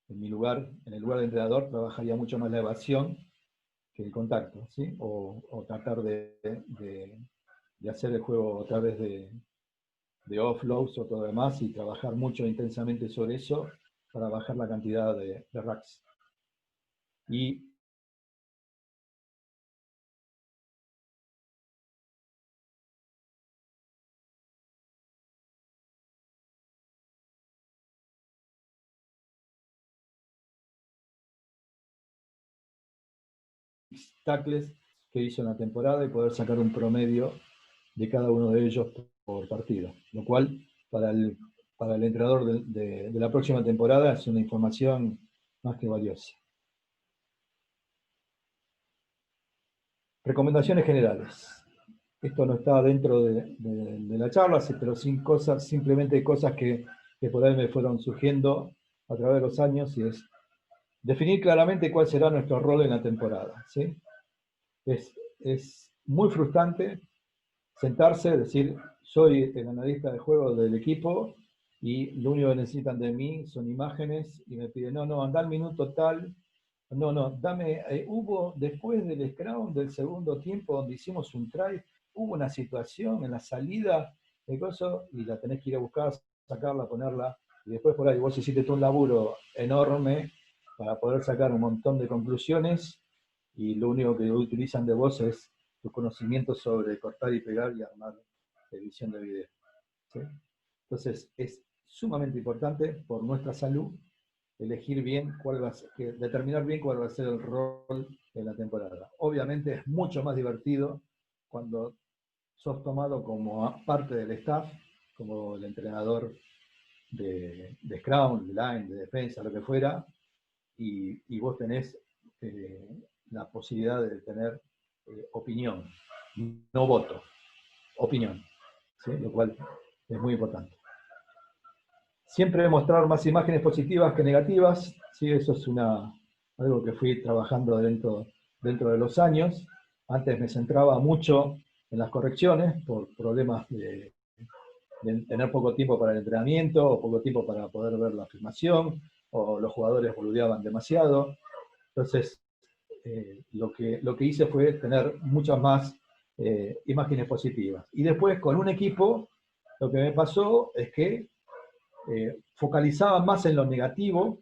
mi lugar, en el lugar de entrenador, trabajaría mucho más la evasión que el contacto, ¿sí? O tratar de hacer el juego a través de offloads o todo lo demás y trabajar mucho intensamente sobre eso para bajar la cantidad de racks. Y tackles que hizo en la temporada y poder sacar un promedio de cada uno de ellos por partido, lo cual para el entrenador de la próxima temporada es una información más que valiosa. Recomendaciones generales. Esto no está dentro de la charla, pero simplemente cosas que por ahí me fueron surgiendo a través de los años, y es definir claramente cuál será nuestro rol en la temporada, ¿sí? Es muy frustrante sentarse, decir, soy el analista de juego del equipo y lo único que necesitan de mí son imágenes y me piden, no, anda al minuto tal, no, dame, hubo después del scrum del segundo tiempo donde hicimos un try, hubo una situación en la salida de cosas y la tenés que ir a buscar, sacarla, ponerla, y después por ahí vos hiciste un laburo enorme para poder sacar un montón de conclusiones y lo único que utilizan de vos es tu conocimiento sobre cortar y pegar y armar edición de video. ¿Sí? Entonces es sumamente importante por nuestra salud elegir bien determinar bien cuál va a ser el rol de la temporada. Obviamente es mucho más divertido cuando sos tomado como parte del staff, como el entrenador de Scrum, de Line, de defensa, lo que fuera, y vos tenés la posibilidad de tener opinión, no voto, opinión, ¿sí? Lo cual es muy importante. Siempre mostrar más imágenes positivas que negativas, ¿sí? Eso es algo que fui trabajando dentro de los años. Antes me centraba mucho en las correcciones por problemas de tener poco tiempo para el entrenamiento, o poco tiempo para poder ver la filmación, o los jugadores boludeaban demasiado. Entonces, lo que hice fue tener muchas más imágenes positivas. Y después, con un equipo, lo que me pasó es que focalizaba más en lo negativo,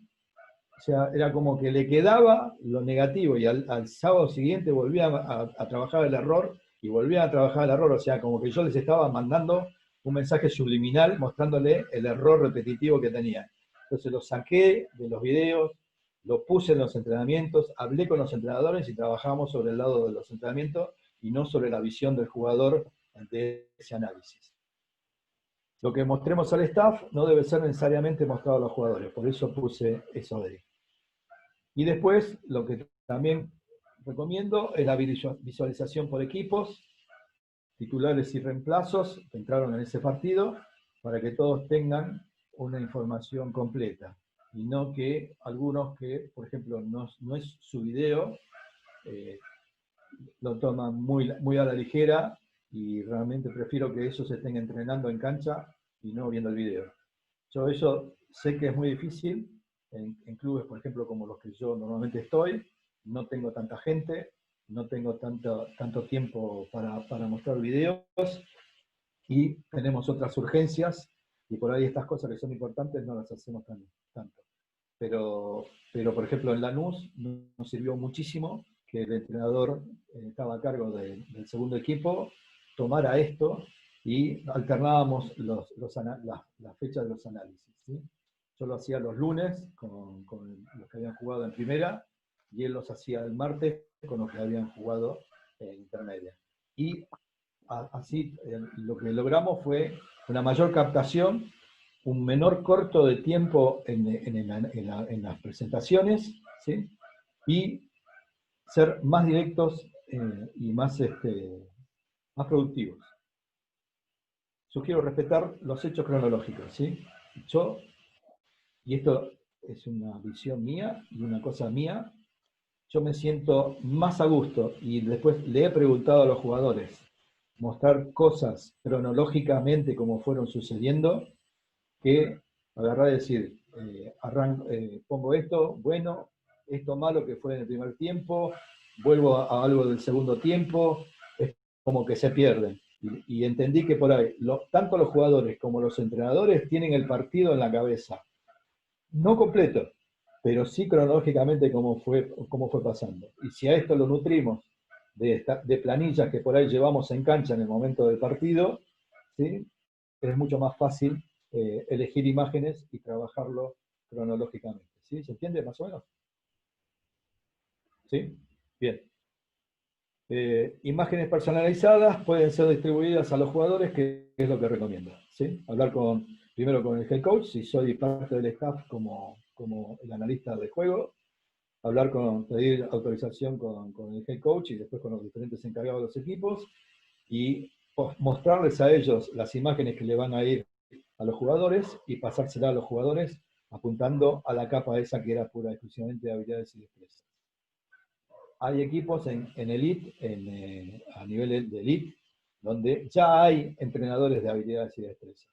o sea, era como que le quedaba lo negativo y al sábado siguiente volvía a trabajar el error y volvía a trabajar el error, o sea, como que yo les estaba mandando un mensaje subliminal mostrándole el error repetitivo que tenían. Entonces lo saqué de los videos, lo puse en los entrenamientos, hablé con los entrenadores y trabajamos sobre el lado de los entrenamientos y no sobre la visión del jugador ante ese análisis. Lo que mostremos al staff no debe ser necesariamente mostrado a los jugadores, por eso puse eso de ahí. Y después, lo que también recomiendo es la visualización por equipos, titulares y reemplazos que entraron en ese partido, para que todos tengan una información completa. Y no que algunos que, por ejemplo, no es su video, lo toman muy a la ligera, y realmente prefiero que ellos estén entrenando en cancha y no viendo el video. Yo eso sé que es muy difícil en clubes, por ejemplo, como los que yo normalmente estoy, no tengo tanta gente, no tengo tanto tiempo para mostrar videos, y tenemos otras urgencias, y por ahí estas cosas que son importantes no las hacemos tanto. Pero por ejemplo, en Lanús nos sirvió muchísimo que el entrenador estaba a cargo del segundo equipo, tomara esto y alternábamos las fechas de los análisis, ¿sí? Yo lo hacía los lunes con los que habían jugado en primera, y él los hacía el martes con los que habían jugado en intermedia. Y así lo que logramos fue una mayor captación un menor corto de tiempo en las presentaciones, ¿sí? Y ser más directos y más productivos. Sugiero respetar los hechos cronológicos, ¿sí? Y esto es una visión mía y una cosa mía, yo me siento más a gusto, y después le he preguntado a los jugadores, mostrar cosas cronológicamente como fueron sucediendo, que agarrar y decir, pongo esto, bueno, esto malo que fue en el primer tiempo, vuelvo a algo del segundo tiempo, es como que se pierden. Y entendí que por ahí, tanto los jugadores como los entrenadores tienen el partido en la cabeza. No completo, pero sí cronológicamente cómo fue pasando. Y si a esto lo nutrimos de planillas que por ahí llevamos en cancha en el momento del partido, ¿sí? Es mucho más fácil elegir imágenes y trabajarlo cronológicamente. ¿Sí? ¿Se entiende más o menos? ¿Sí? Bien. Imágenes personalizadas pueden ser distribuidas a los jugadores, que es lo que recomiendo. ¿Sí? Hablar primero con el head coach, si soy parte del staff como el analista de juego, pedir autorización con el head coach y después con los diferentes encargados de los equipos, y mostrarles a ellos las imágenes que le van a ir a los jugadores y pasársela a los jugadores apuntando a la capa esa que era pura exclusivamente de habilidades y destrezas. Hay equipos en Elite, a nivel de Elite, donde ya hay entrenadores de habilidades y destrezas,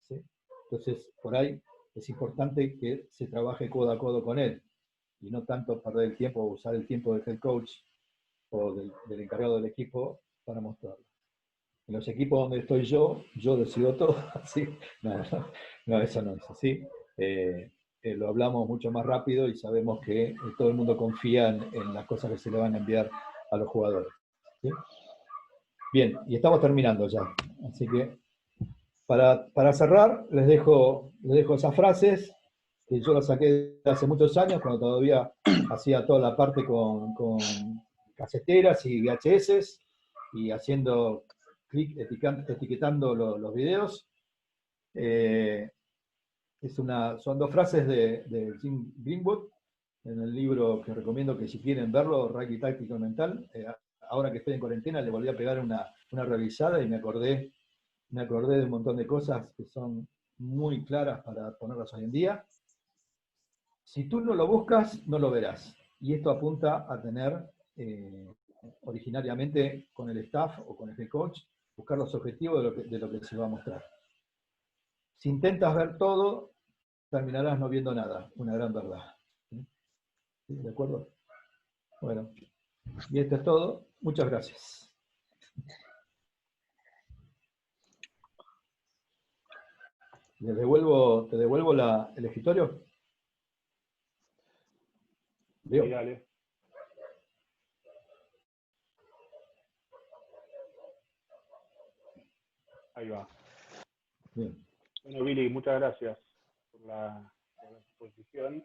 ¿sí? Entonces, por ahí es importante que se trabaje codo a codo con él, y no tanto perder el tiempo o usar el tiempo del head coach o del encargado del equipo para mostrarlo. En los equipos donde estoy yo decido todo, ¿sí? No, eso no es así. Lo hablamos mucho más rápido y sabemos que todo el mundo confía en las cosas que se le van a enviar a los jugadores, ¿sí? Bien, y estamos terminando ya. Así que, para cerrar, les dejo esas frases, que yo las saqué hace muchos años, cuando todavía hacía toda la parte con caseteras y VHS, y haciendo clic, etiquetando los videos. Son dos frases de Jim Greenwood, en el libro que recomiendo que si quieren verlo, Rugby Táctico Mental. Ahora que estoy en cuarentena le volví a pegar una revisada y me acordé de un montón de cosas que son muy claras para ponerlas hoy en día. Si tú no lo buscas, no lo verás. Y esto apunta a tener, originariamente con el staff o con el head coach, buscar los objetivos de lo que se va a mostrar. Si intentas ver todo, terminarás no viendo nada, una gran verdad. ¿Sí? ¿De acuerdo? Bueno, y esto es todo. Muchas gracias. ¿Te devuelvo el escritorio?
Leo. Sí, dale. Ahí va.
Bien.
Bueno, Billy, muchas gracias por la exposición.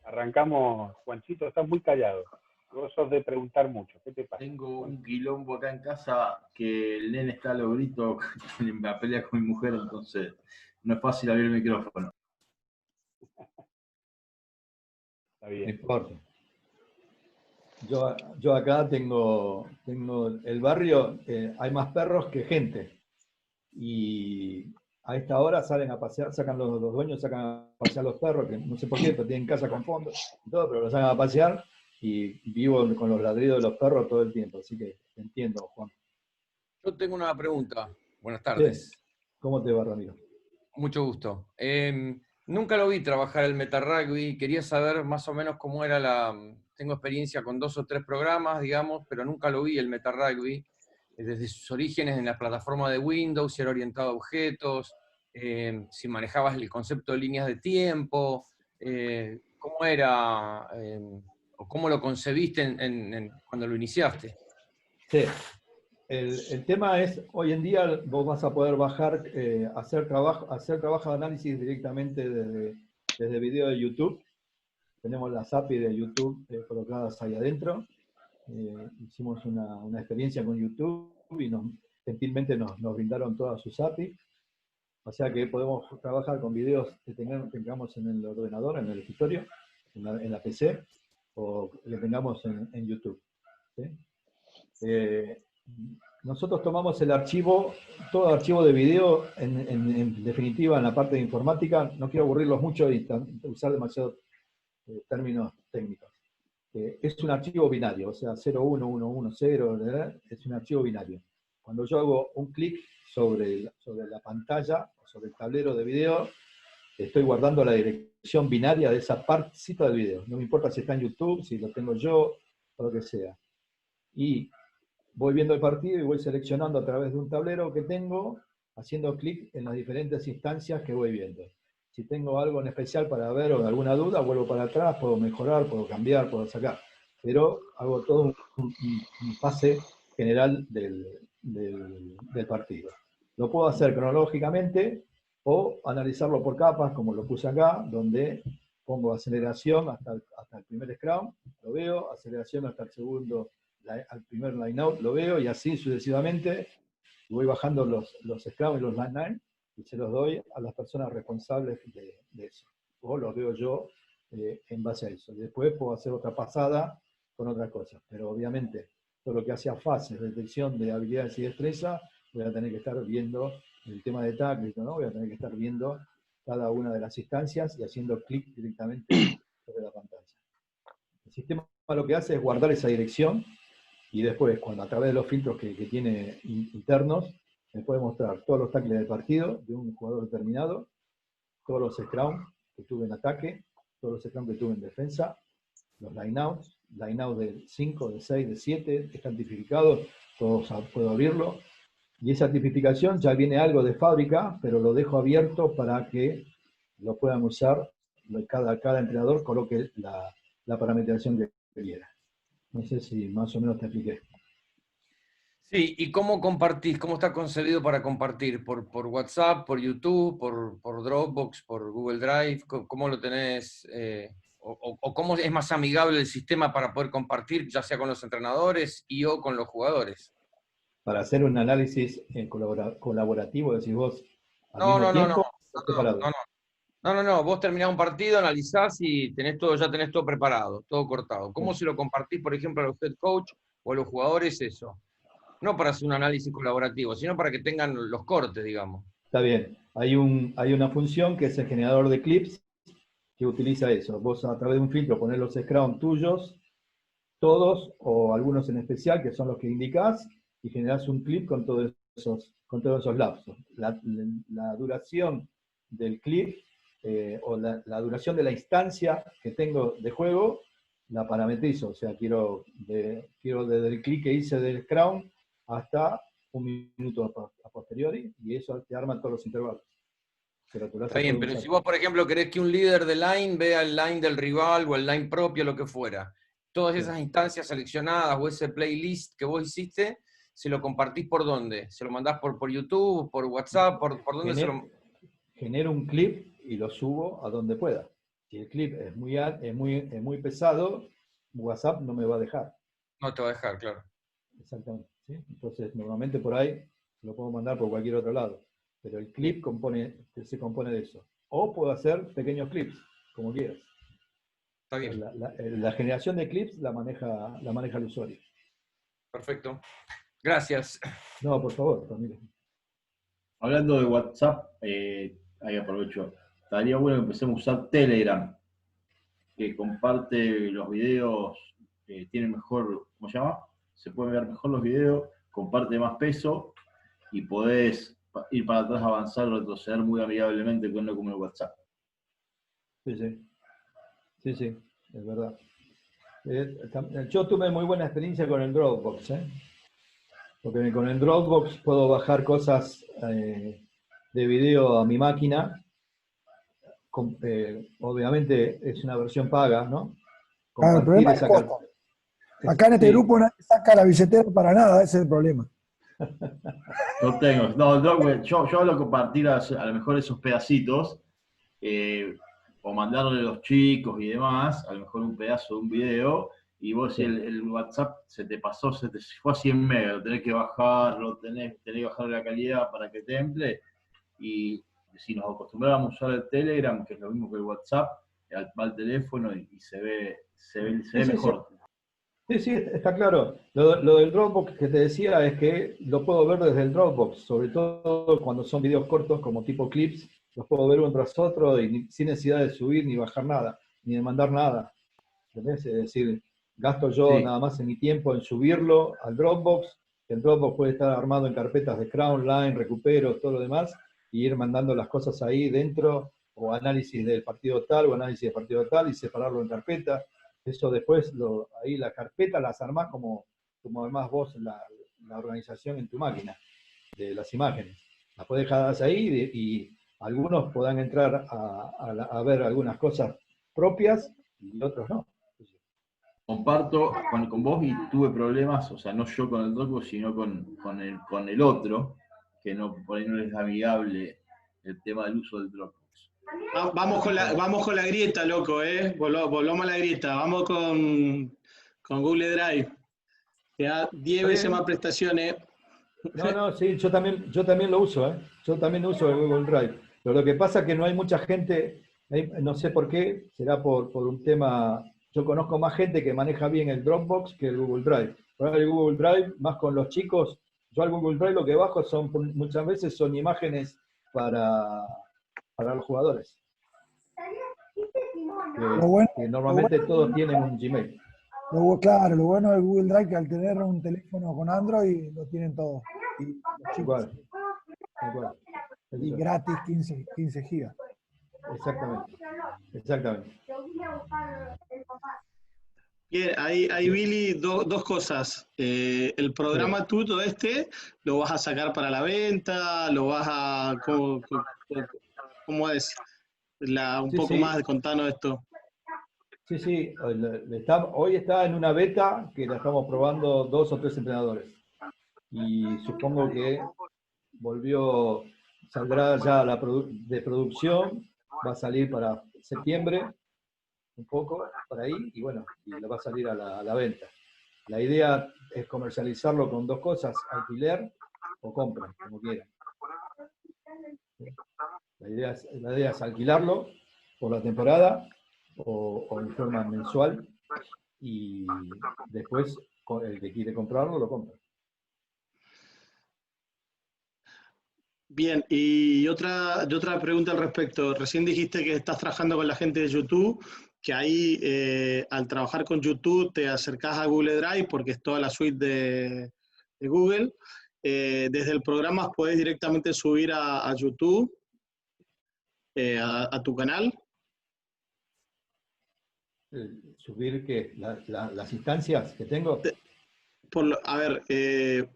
Arrancamos. Juanchito, estás muy callado. Vos sos de preguntar mucho. ¿Qué te pasa?
Tengo un quilombo acá en casa que el nene está a los gritos, que me pelea con mi mujer, entonces no es fácil abrir el micrófono.
Está bien.
No importa. Yo acá tengo el barrio, hay más perros que gente. Y a esta hora salen a pasear, los dueños sacan a pasear los perros, que no sé por qué, pero tienen casa con fondo y todo, pero los sacan a pasear, y vivo con los ladridos de los perros todo el tiempo. Así que te entiendo, Juan.
Yo tengo una pregunta. Buenas tardes.
Sí. ¿Cómo te va, Ramiro?
Mucho gusto. Nunca lo vi trabajar el MetaRugby. Quería saber más o menos cómo era Tengo experiencia con 2 o 3 programas, digamos, pero nunca lo vi el MetaRugby. Desde sus orígenes en la plataforma de Windows, si era orientado a objetos, si manejabas el concepto de líneas de tiempo, cómo era, o cómo lo concebiste cuando lo iniciaste.
Sí. El tema es, hoy en día vos vas a poder bajar, hacer trabajo de análisis directamente desde video de YouTube. Tenemos las API de YouTube colocadas ahí adentro. Hicimos una experiencia con YouTube y gentilmente nos brindaron todas sus API. O sea que podemos trabajar con videos que tengamos en el ordenador, en el escritorio, en la PC, o que tengamos en YouTube. ¿Sí? Nosotros tomamos el archivo, todo archivo de video, en definitiva, en la parte de informática. No quiero aburrirlos mucho y usar demasiados términos técnicos. Es un archivo binario, o sea, 01110, ¿verdad? Es un archivo binario. Cuando yo hago un clic sobre la pantalla o sobre el tablero de video, estoy guardando la dirección binaria de esa partecita del video. No me importa si está en YouTube, si lo tengo yo, o lo que sea. Y voy viendo el partido y voy seleccionando a través de un tablero que tengo, haciendo clic en las diferentes instancias que voy viendo. Si tengo algo en especial para ver o alguna duda, vuelvo para atrás, puedo mejorar, puedo cambiar, puedo sacar. Pero hago todo un pase general del partido. Lo puedo hacer cronológicamente o analizarlo por capas, como lo puse acá, donde pongo aceleración hasta el primer scrum, lo veo, aceleración hasta el segundo, al primer line out, lo veo, y así sucesivamente. Voy bajando los scrum y los line out, y se los doy a las personas responsables de eso. O los veo yo en base a eso. Después puedo hacer otra pasada con otras cosas. Pero obviamente, todo lo que hace a fases, detección de habilidades y destreza, voy a tener que estar viendo el tema de tackle, ¿no? Voy a tener que estar viendo cada una de las instancias y haciendo clic directamente sobre la pantalla. El sistema lo que hace es guardar esa dirección, y después, cuando a través de los filtros que tiene internos, me puede mostrar todos los tackles del partido de un jugador determinado, todos los scrum que tuve en ataque, todos los scrum que tuve en defensa, los lineouts de 5, de 6, de 7, están tipificados, todos puedo abrirlo. Y esa tipificación ya viene algo de fábrica, pero lo dejo abierto para que lo puedan usar, cada entrenador coloque la parametrización que quiera. No sé si más o menos te expliqué.
Sí, ¿y cómo compartís? ¿Cómo está concebido para compartir? ¿Por WhatsApp, por YouTube, por Dropbox, por Google Drive? ¿Cómo lo tenés? ¿O cómo es más amigable el sistema para poder compartir, ya sea con los entrenadores y o con los jugadores?
Para hacer un análisis colaborativo, decís vos, al
No,
mismo
no, no, no,
tiempo,
no,
separado.
no. Vos terminás un partido, analizás y ya tenés todo preparado, todo cortado. ¿Cómo
Sí.
se lo compartís, por ejemplo, a los head coach o a los jugadores eso? No para hacer un análisis colaborativo, sino para que tengan los cortes, digamos.
Está bien. Hay una función que es el generador de clips que utiliza eso. Vos a través de un filtro ponés los scrum tuyos, todos o algunos en especial, que son los que indicás, y generás un clip con todos esos lapsos. La duración del clip o la duración de la instancia que tengo de juego, la parametrizo. O sea, quiero desde el clic que hice del scrum hasta un minuto a posteriori, y eso te arma todos los intervalos.
Está bien, pero si vos, por ejemplo, querés que un líder de line vea el line del rival o el line propio, lo que fuera, todas esas instancias seleccionadas o ese playlist que vos hiciste, ¿se lo compartís por dónde? ¿Se lo mandás por YouTube, por WhatsApp? ¿Por dónde se lo...?
Genero un clip y lo subo a donde pueda. Si el clip es muy pesado, WhatsApp no me va a dejar.
No te va a dejar, claro.
Exactamente. ¿Sí? Entonces, normalmente por ahí lo puedo mandar por cualquier otro lado. Pero el clip se compone de eso. O puedo hacer pequeños clips, como quieras.
Está bien.
La generación de clips la maneja el usuario.
Perfecto. Gracias.
No, por favor, Ramiro.
Hablando de WhatsApp, ahí aprovecho. Estaría bueno que empecemos a usar Telegram, que comparte los videos, tiene mejor, ¿cómo se llama? Se pueden ver mejor los videos, comparte más peso y podés ir para atrás, avanzar, retroceder muy amigablemente con el WhatsApp.
Sí, es verdad. Yo tuve muy buena experiencia con el Dropbox, porque con el Dropbox puedo bajar cosas de video a mi máquina. Obviamente es una versión paga, ¿no?
Claro, el problema es costo. Acá en este grupo nadie saca la billetera para nada, ese es el problema.
No tengo. No, Dropbox, yo hablo de compartir a lo mejor esos pedacitos, o mandarle a los chicos y demás, a lo mejor un pedazo de un video, y vos si el WhatsApp se te pasó, se te fue a 100 megas, lo tenés que bajarlo, tenés que bajarle la calidad para que temple, y si nos acostumbrábamos a usar el Telegram, que es lo mismo que el WhatsApp, va al teléfono y se ve mejor.
Sí, está claro. Lo del Dropbox que te decía es que lo puedo ver desde el Dropbox, sobre todo cuando son videos cortos como tipo clips, los puedo ver uno tras otro y sin necesidad de subir ni bajar nada, ni de mandar nada. ¿Entendés? Es decir, gasto yo nada más en mi tiempo en subirlo al Dropbox. El Dropbox puede estar armado en carpetas de Crown, Line, Recupero, todo lo demás, y ir mandando las cosas ahí dentro, o análisis del partido tal, o análisis del partido tal, y separarlo en carpeta. Eso después, ahí la carpeta las armás como armás vos la organización en tu máquina, de las imágenes. Las podés dejar ahí y algunos podrán entrar a ver algunas cosas propias y otros no.
Comparto con vos y tuve problemas, o sea, no yo con el Dropbox, sino con el otro, que por ahí no es amigable el tema del uso del Dropbox.
Vamos con la grieta, loco, volvamos a la grieta. Vamos con Google Drive. Te da 10 veces más prestaciones.
No, sí, yo también lo uso, ¿eh? Yo también uso el Google Drive. Pero lo que pasa es que no hay mucha gente, no sé por qué, será por un tema. Yo conozco más gente que maneja bien el Dropbox que el Google Drive. Pero el Google Drive, más con los chicos, yo al Google Drive lo que bajo muchas veces son imágenes para los jugadores. Que normalmente todos tienen un Gmail.
Claro, lo bueno del Google Drive es que al tener un teléfono con Android lo tienen todos.
Igual.
Y gratis 15 gigas.
Exactamente.
Bien, ahí Billy, dos cosas. El programa tuyo lo vas a sacar para la venta, lo vas a... ¿Cómo es? Un poco más, contanos esto.
Sí, hoy está en una beta que la estamos probando 2 o 3 entrenadores. Y supongo que saldrá ya de producción, va a salir para septiembre, un poco, por ahí, y bueno, y va a salir a la venta. La idea es comercializarlo con 2 cosas, alquiler o compra, como quieran. La idea es alquilarlo por la temporada, o en forma mensual, y después el que quiere comprarlo lo compra.
Bien, y otra pregunta al respecto. Recién dijiste que estás trabajando con la gente de YouTube, que ahí al trabajar con YouTube te acercás a Google Drive porque es toda la suite de Google. Desde el programa puedes directamente subir a YouTube, a tu canal.
¿Subir qué? ¿Las instancias que tengo?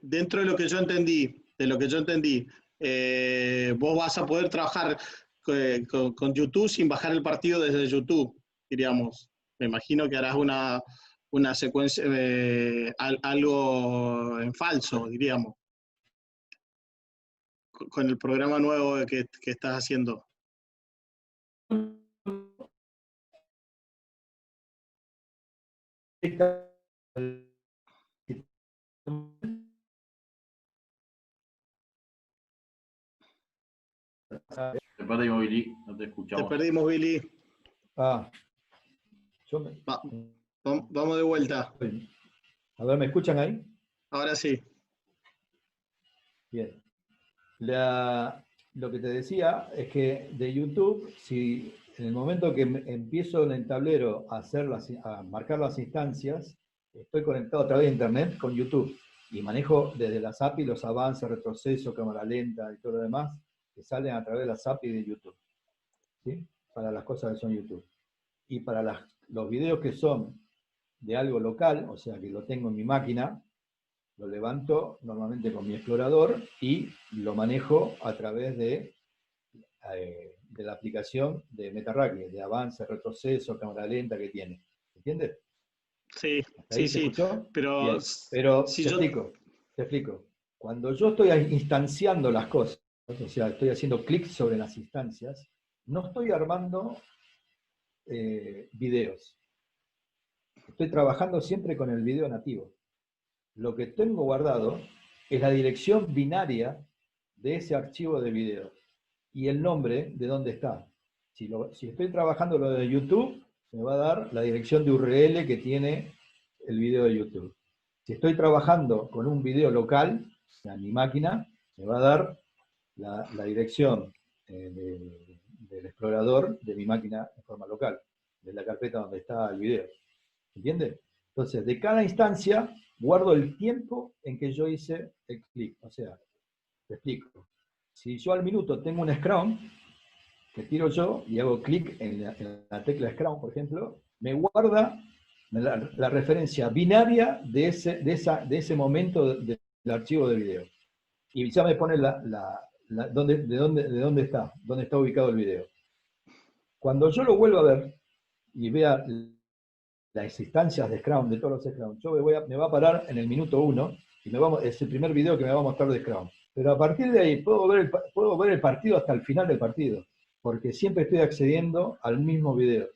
Dentro de lo que yo entendí, vos vas a poder trabajar con YouTube sin bajar el partido desde YouTube, diríamos. Me imagino que harás una secuencia, algo en falso, diríamos, con el programa nuevo que estás haciendo.
Te perdimos, Billy, no te escuchamos.
Te perdimos, Billy. Vamos de vuelta.
A ver, ¿me escuchan ahí?
Ahora sí.
Bien. Lo que te decía es que de YouTube, si en el momento que empiezo en el tablero a marcar las instancias, estoy conectado a través de Internet con YouTube y manejo desde las API los avances, retroceso, cámara lenta y todo lo demás que salen a través de las API de YouTube, ¿sí? Para las cosas que son YouTube. Y para los videos que son de algo local, o sea que lo tengo en mi máquina, lo levanto normalmente con mi explorador y lo manejo a través de la aplicación de MetaRugby, de avance, retroceso, cámara lenta que tiene. ¿Entiendes?
Sí,
¿Ahí
sí.
Escuchó?
Pero
si te explico. Cuando yo estoy instanciando las cosas, o sea, estoy haciendo clic sobre las instancias, no estoy armando videos. Estoy trabajando siempre con el video nativo. Lo que tengo guardado es la dirección binaria de ese archivo de video. y el nombre de dónde está. Si estoy trabajando lo de YouTube, me va a dar la dirección de URL que tiene el video de YouTube. Si estoy trabajando con un video local, a mi máquina, me va a dar la dirección del explorador de mi máquina en forma local, de la carpeta donde está el video. ¿Entiendes? Entonces, de cada instancia, guardo el tiempo en que yo hice el clic. O sea, te explico. Si yo al minuto tengo un Scrum, que tiro yo y hago clic en la tecla Scrum, por ejemplo, me guarda la referencia binaria de ese momento del archivo de video. Y ya me pone de dónde está ubicado el video. Cuando yo lo vuelvo a ver y vea las instancias de Scrum, de todos los Scrum, me va a parar en el minuto 1 y es el primer video que me va a mostrar de Scrum. Pero a partir de ahí puedo ver el partido hasta el final del partido, porque siempre estoy accediendo al mismo video.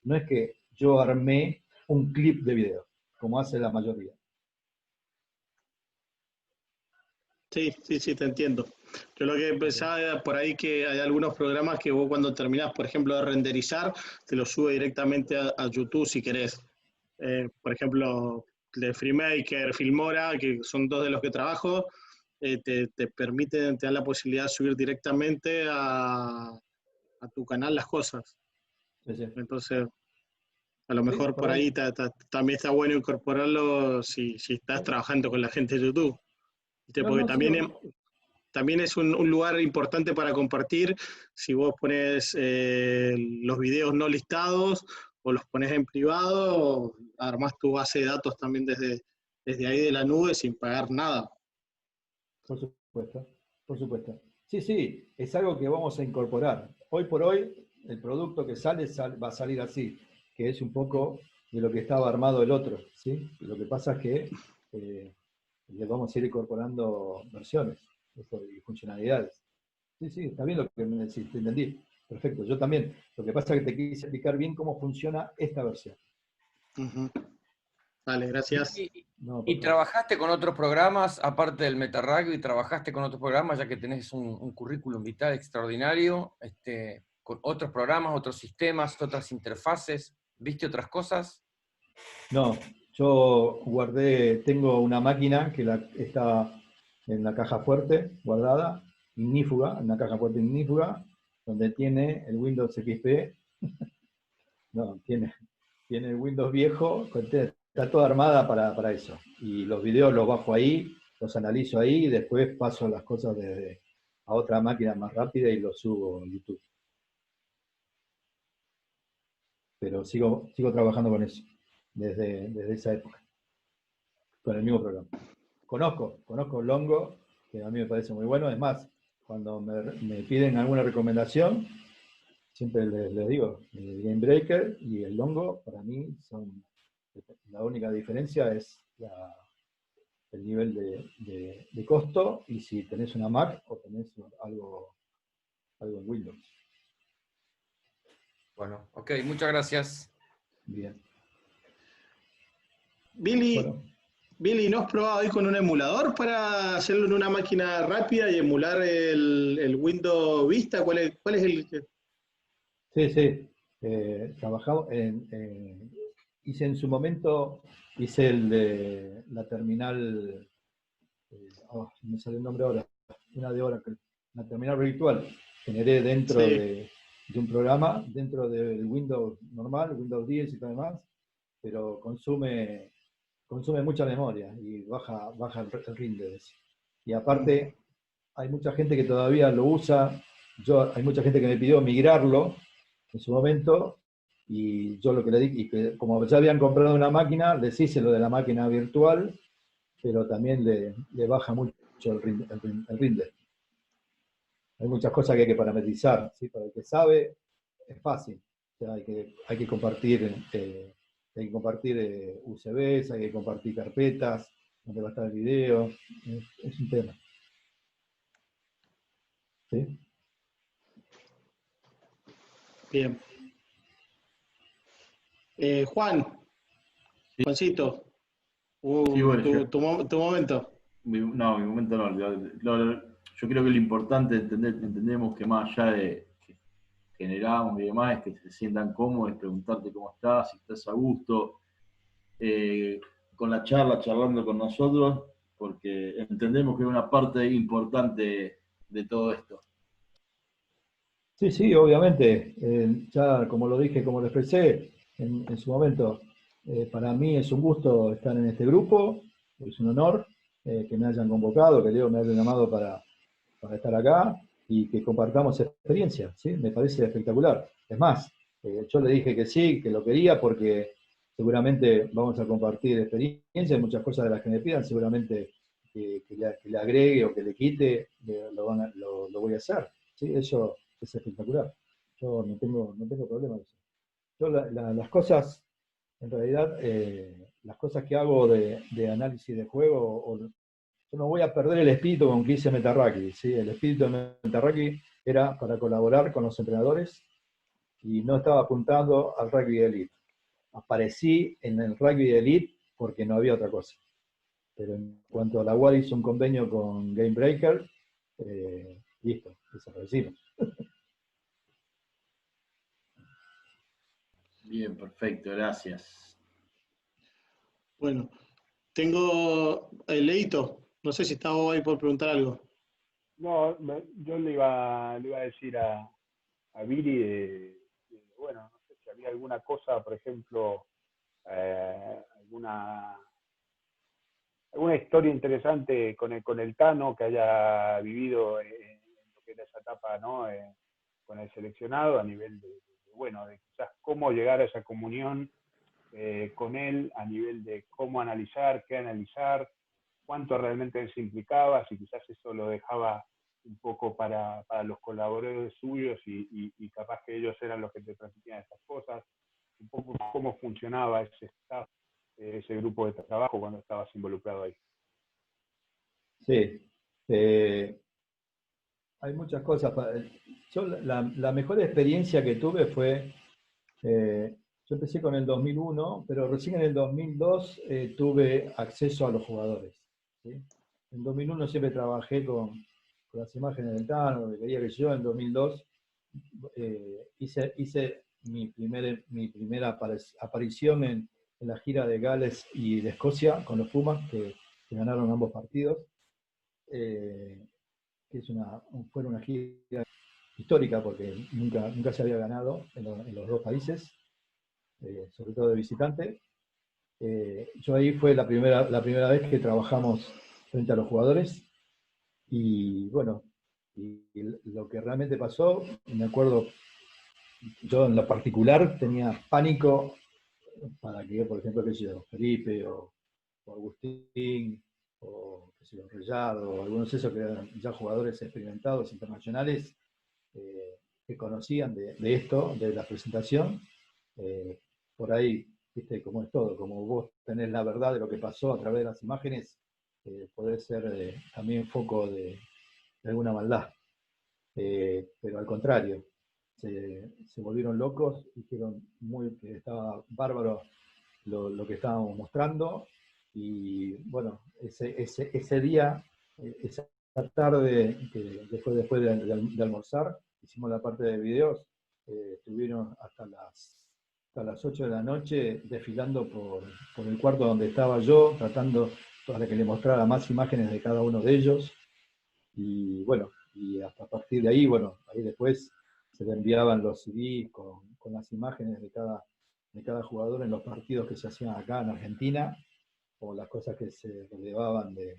No es que yo armé un clip de video, como hace la mayoría.
Sí, te entiendo. Yo lo que pensaba era por ahí que hay algunos programas que vos cuando terminás, por ejemplo, de renderizar, te lo sube directamente a YouTube si querés. Por ejemplo, de FreeMaker, Filmora, que son dos de los que trabajo, te permiten, te dan la posibilidad de subir directamente a tu canal las cosas.
Sí.
Entonces, a lo mejor por ahí también está bueno incorporarlo si estás trabajando con la gente de YouTube. Porque también es un lugar importante para compartir. Si vos pones los videos no listados o los pones en privado, armás tu base de datos también desde ahí de la nube sin pagar nada.
Por supuesto. Sí, es algo que vamos a incorporar. Hoy por hoy, el producto que va a salir así, que es un poco de lo que estaba armado el otro, ¿sí? Lo que pasa es que le vamos a ir incorporando versiones y funcionalidades. Sí, está bien lo que me decís, te entendí. Perfecto, yo también. Lo que pasa es que te quise explicar bien cómo funciona esta versión.
Vale, gracias.
¿Y trabajaste con otros programas, aparte del MetaRugby, trabajaste con otros programas, ya que tenés un currículum vital extraordinario, con otros programas, otros sistemas, otras interfaces? ¿Viste otras cosas?
No, yo tengo una máquina que está en la caja fuerte, guardada, ignífuga, en una caja fuerte ignífuga, donde tiene el Windows XP. No, tiene el Windows viejo, está toda armada para eso. Y los videos los bajo ahí, los analizo ahí, y después paso las cosas a otra máquina más rápida y los subo a YouTube. Pero sigo trabajando con eso, desde esa época, con el mismo programa. Conozco Longo, que a mí me parece muy bueno. Es más, cuando me piden alguna recomendación, siempre les digo, el GameBreaker y el Longo, para mí, la única diferencia es el nivel de costo y si tenés una Mac o tenés algo en Windows.
Bueno, ok, muchas gracias.
Bien.
Billy, ¿no has probado ahí con un emulador para hacerlo en una máquina rápida y emular el Windows Vista? ¿Cuál es el que...?
Sí. Trabajaba hice en su momento, el de la terminal, me sale el nombre ahora, una de Oracle, una terminal virtual. Generé dentro de un programa, dentro del Windows normal, Windows 10 y todo demás, pero consume mucha memoria y baja el rinde. Y aparte, hay mucha gente que todavía lo usa. Hay mucha gente que me pidió migrarlo en su momento, y yo lo que le dije, que como ya habían comprado una máquina, les hice lo de la máquina virtual, pero también le baja mucho el rinde. Hay muchas cosas que hay que parametrizar, ¿sí? Para el que sabe, es fácil. O sea, hay que compartir USBs, hay que compartir carpetas, donde va a estar el video. Es un tema. ¿Sí?
Bien. Juancito,
Sí, bueno,
tu momento.
mi momento no. yo creo que lo importante entendemos que más allá de que generamos y demás, es que se sientan cómodos, es preguntarte cómo estás, si estás a gusto, con la charla, charlando con nosotros, porque entendemos que es una parte importante de todo esto.
Sí, sí, obviamente. Ya como lo dije, como lo expresé en su momento, para mí es un gusto estar en este grupo, es un honor que me hayan convocado, que Leo me haya llamado para estar acá y que compartamos experiencias, ¿sí? Me parece espectacular. Es más, yo le dije que sí, que lo quería porque seguramente vamos a compartir experiencias, muchas cosas de las que me pidan, seguramente que le agregue o que le quite, lo voy a hacer, ¿sí? Eso es espectacular. Yo no tengo problema con eso. Yo las cosas, en realidad, las cosas que hago de análisis de juego, yo no voy a perder el espíritu con que hice Metarrugby, ¿sí? El espíritu de Metarrugby era para colaborar con los entrenadores y no estaba apuntando al rugby elite. Aparecí en el rugby elite porque no había otra cosa. Pero en cuanto a la UAD hizo un convenio con Game Breaker, listo, desaparecimos.
Bien, perfecto, gracias.
Bueno, tengo el Leito. No sé si estaba ahí por preguntar algo.
No, yo le iba a decir a Viri, bueno, no sé si había alguna cosa, por ejemplo, alguna historia interesante con el Tano que haya vivido en lo que era esa etapa, ¿no? Con el seleccionado a nivel de quizás cómo llegar a esa comunión con él, a nivel de cómo analizar, qué analizar, cuánto realmente se implicaba, si quizás eso lo dejaba un poco para los colaboradores suyos y capaz que ellos eran los que te transmitían esas cosas, un poco cómo funcionaba ese staff, ese grupo de trabajo cuando estabas involucrado ahí.
Sí, hay muchas cosas. Yo la mejor experiencia que tuve fue, yo empecé con el 2001, pero recién en el 2002 tuve acceso a los jugadores, ¿sí? En 2001 siempre trabajé con las imágenes del Tano, que quería que yo en 2002 hice mi primera aparición en la gira de Gales y de Escocia con los Pumas, que ganaron ambos partidos. Que fue una gira histórica porque nunca se había ganado en los dos países, sobre todo de visitante. Yo ahí fue la primera vez que trabajamos frente a los jugadores y bueno, y lo que realmente pasó, me acuerdo, yo en lo particular tenía pánico para que, por ejemplo, Felipe o Agustín o Rellado, o algunos de esos que eran ya jugadores experimentados internacionales que conocían de esto, de la presentación, por ahí, viste, como es todo, como vos tenés la verdad de lo que pasó a través de las imágenes, puede ser también foco de alguna maldad. Pero al contrario, se volvieron locos, dijeron que estaba bárbaro lo que estábamos mostrando, y bueno, ese día, esa tarde, después de almorzar, hicimos la parte de videos, estuvieron hasta las 8 de la noche desfilando por el cuarto donde estaba yo, tratando para que le mostrara más imágenes de cada uno de ellos, y bueno, y hasta a partir de ahí, bueno, ahí después se le enviaban los CDs con las imágenes de cada jugador en los partidos que se hacían acá en Argentina, o las cosas que se relevaban de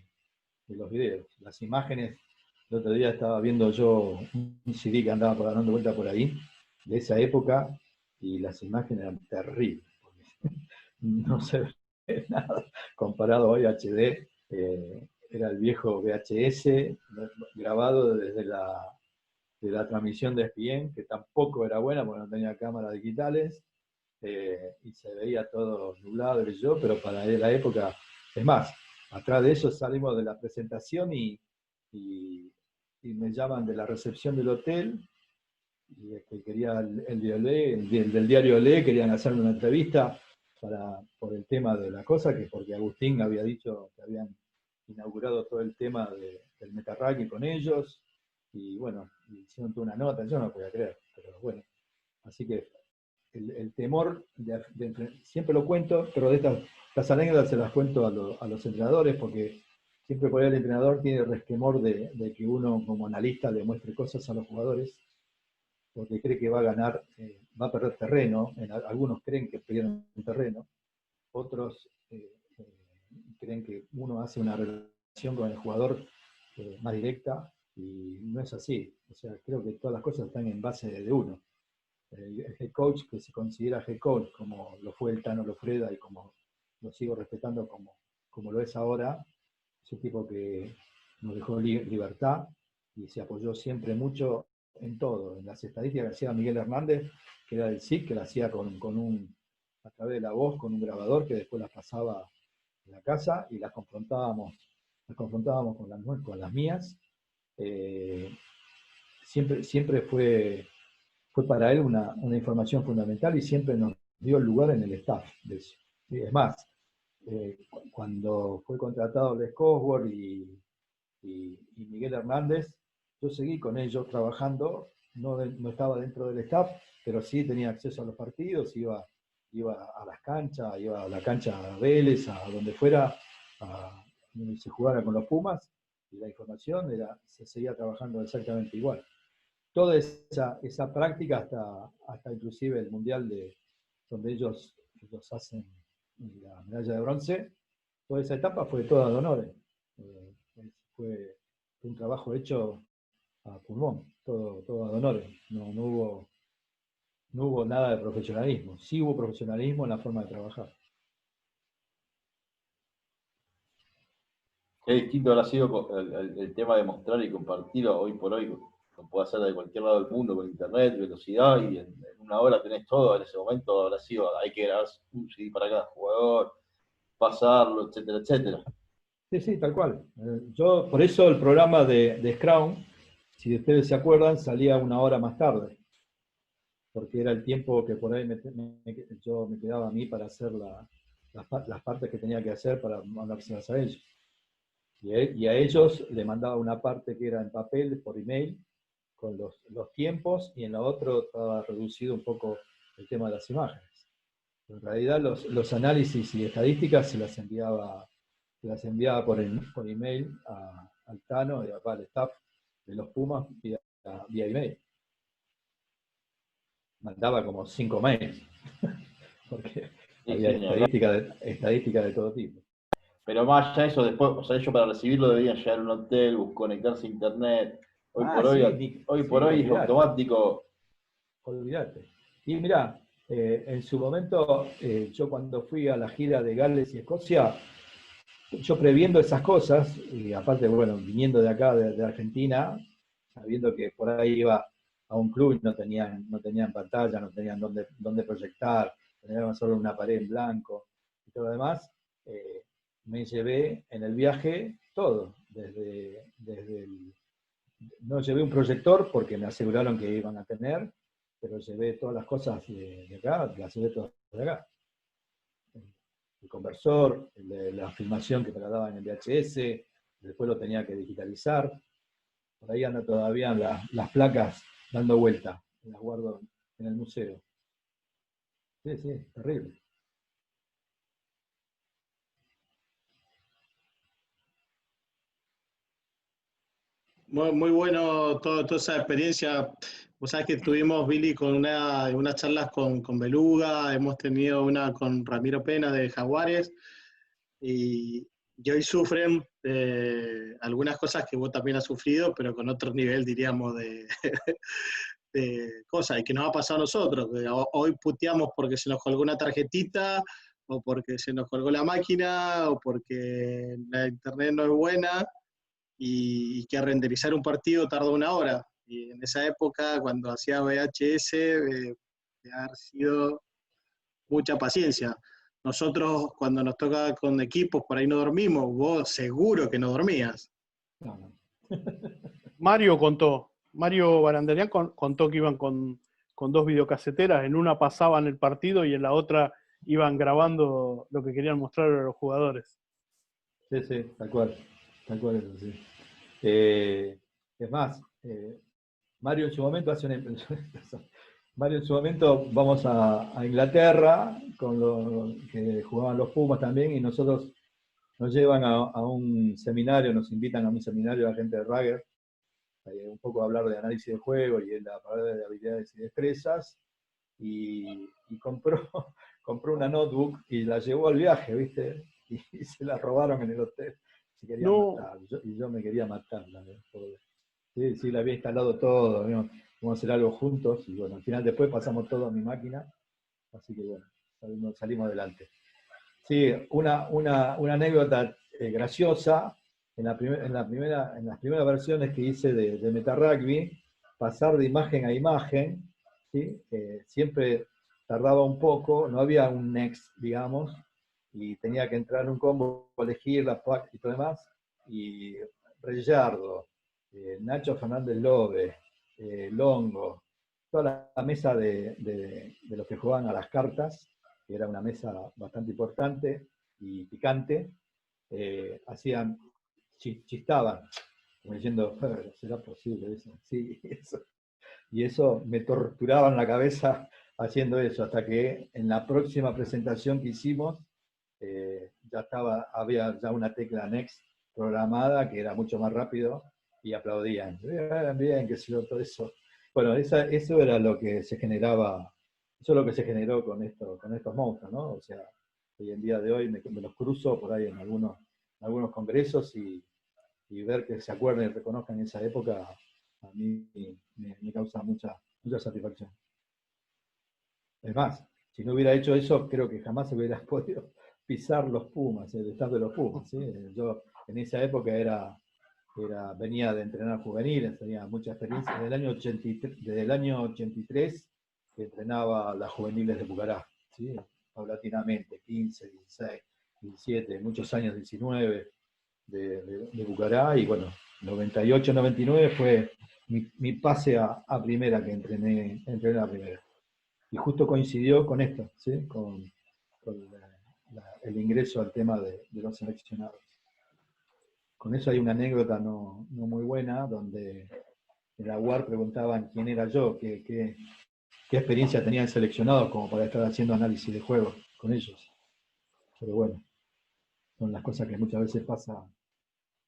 los videos. Las imágenes, el otro día estaba viendo yo un CD que andaba dando vuelta por ahí, de esa época, y las imágenes eran terribles, porque no se ve nada comparado hoy a HD. Era el viejo VHS grabado desde la transmisión de ESPN, que tampoco era buena porque no tenía cámaras digitales, y se veía todo nublado, pero para la época, es más, atrás de eso salimos de la presentación y me llaman de la recepción del hotel, y que quería del diario Olé, querían hacerme una entrevista por el tema de la cosa, que porque Agustín había dicho que habían inaugurado todo el tema del MetaRugby con ellos, y bueno, hicieron toda una nota, yo no podía creer, pero bueno, así que el temor, siempre lo cuento, pero de estas anécdotas se las cuento a los entrenadores, porque siempre por ahí el entrenador tiene resquemor de que uno como analista le muestre cosas a los jugadores, porque cree que va a ganar, va a perder terreno. Algunos creen que pierden terreno, otros creen que uno hace una relación con el jugador más directa, y no es así. O sea, creo que todas las cosas están en base de uno. El head coach, que se considera head coach, como lo fue el Tano Lofreda y como lo sigo respetando como lo es ahora, es un tipo que nos dejó libertad y se apoyó siempre mucho en todo. En las estadísticas que hacía Miguel Hernández, que era del SIC, que la hacía a través de la voz, con un grabador que después las pasaba en la casa y las confrontábamos con las mías. Siempre fue para él una información fundamental, y siempre nos dio lugar en el staff de eso. Es más, cuando fue contratado Les Cosworth y Miguel Hernández, yo seguí con ellos trabajando, no estaba dentro del staff, pero sí tenía acceso a los partidos, iba a las canchas, iba a la cancha a Vélez, a donde fuera, donde se jugara con los Pumas, y la información se seguía trabajando exactamente igual. Toda esa práctica hasta inclusive el Mundial donde ellos hacen la medalla de bronce, toda esa etapa fue toda de honores. Fue un trabajo hecho a pulmón, todo de honores. No hubo nada de profesionalismo. Sí hubo profesionalismo en la forma de trabajar.
Qué distinto habrá sido el tema de mostrar y compartirlo hoy por hoy. Lo puede hacer de cualquier lado del mundo con internet, velocidad, y en una hora tenés todo. En ese momento habrá sido, hay que grabar un CD para cada jugador, pasarlo, etcétera, etcétera.
Sí, tal cual. Yo, por eso el programa de Scrum, si ustedes se acuerdan, salía una hora más tarde, porque era el tiempo que por ahí yo me quedaba a mí para hacer las partes que tenía que hacer para mandárselas a ellos. Y a ellos le mandaba una parte que era en papel, por email, con los tiempos, y en la otra estaba reducido un poco el tema de las imágenes. En realidad los análisis y estadísticas se las enviaba por email al Tano y al staff de los Pumas vía email. Mandaba como 5 mails, porque había estadística de todo tipo.
Pero más allá de eso, después, o sea, ellos para recibirlo debían llegar a un hotel, conectarse a internet. Hoy por hoy es automático.
Olvídate. Y mirá, en su momento, yo cuando fui a la gira de Gales y Escocia, yo previendo esas cosas, y aparte, bueno, viniendo de acá, de Argentina, sabiendo que por ahí iba a un club y no tenían pantalla, no tenían dónde proyectar, tenían solo una pared en blanco y todo lo demás, me llevé en el viaje todo, no llevé un proyector porque me aseguraron que iban a tener, pero llevé todas las cosas de acá, las llevé todas de acá. El conversor, la filmación que me la daban en VHS, después lo tenía que digitalizar. Por ahí andan todavía las placas dando vuelta, las guardo en el museo. Sí, terrible.
Muy bueno toda esa experiencia. Vos sabés que tuvimos, Billy, con unas charlas con Beluga, hemos tenido una con Ramiro Pena de Jaguares, y hoy sufren algunas cosas que vos también has sufrido, pero con otro nivel, diríamos, de cosas, y que nos ha pasado a nosotros. Hoy puteamos porque se nos colgó una tarjetita, o porque se nos colgó la máquina, o porque la internet no es buena, y que renderizar un partido tardó 1 hora. Y en esa época, cuando hacía VHS, de haber sido mucha paciencia. Nosotros, cuando nos toca con equipos, por ahí no dormimos. Vos seguro que no dormías.
No.
Mario Barandarian contó que iban con 2 videocaseteras. En una pasaban el partido y en la otra iban grabando lo que querían mostrar a los jugadores.
Sí, tal cual. tal cual eso, sí. Es más, Mario en su momento hace una Mario en su momento vamos a Inglaterra, con los que jugaban los Pumas también, y nosotros nos llevan a un seminario, nos invitan a un seminario de la gente de Rugger, un poco a hablar de análisis de juego y la palabra de habilidades y destrezas, y compró una notebook y la llevó al viaje, ¿viste? Y se la robaron en el hotel. Se quería matar, y yo me quería matar. Sí, sí, la había instalado todo, vamos a hacer algo juntos, y bueno, al final después pasamos todo a mi máquina, así que bueno, salimos adelante. Sí, una anécdota graciosa, en las primeras versiones que hice de MetaRugby, pasar de imagen a imagen, ¿sí? Siempre tardaba un poco, no había un next, digamos, y tenía que entrar en un combo, elegir la pack y todo demás, y Reyardo, Nacho Fernández Lobe, Longo, toda la mesa de los que jugaban a las cartas, que era una mesa bastante importante y picante, hacían, chistaban, como diciendo, ¿será posible eso? Sí, eso. Y eso me torturaban la cabeza haciendo eso, hasta que en la próxima presentación que hicimos, había ya una tecla Next programada que era mucho más rápido y aplaudían. Bien, que se todo eso. Bueno, eso era lo que se generaba, eso es lo que se generó con estos monstruos, ¿no? O sea, hoy en día de hoy me los cruzo por ahí en algunos congresos y ver que se acuerden y reconozcan esa época, a mí me causa mucha satisfacción. Es más, si no hubiera hecho eso, creo que jamás hubiera podido pisar los Pumas, el staff de los Pumas. ¿Sí? Yo en esa época venía de entrenar juveniles, tenía mucha experiencia. Desde el año 83 que entrenaba las juveniles de Bucará, ¿sí? Paulatinamente, 15, 16, 17, muchos años 19 de Bucará, y bueno, 98, 99 fue mi pase a primera, que entrené a primera. Y justo coincidió con esto, ¿sí? con el ingreso al tema de los seleccionados. Con eso hay una anécdota no muy buena, donde en la UAR preguntaban quién era yo, qué experiencia tenía en seleccionados como para estar haciendo análisis de juego con ellos. Pero bueno, son las cosas que muchas veces pasa,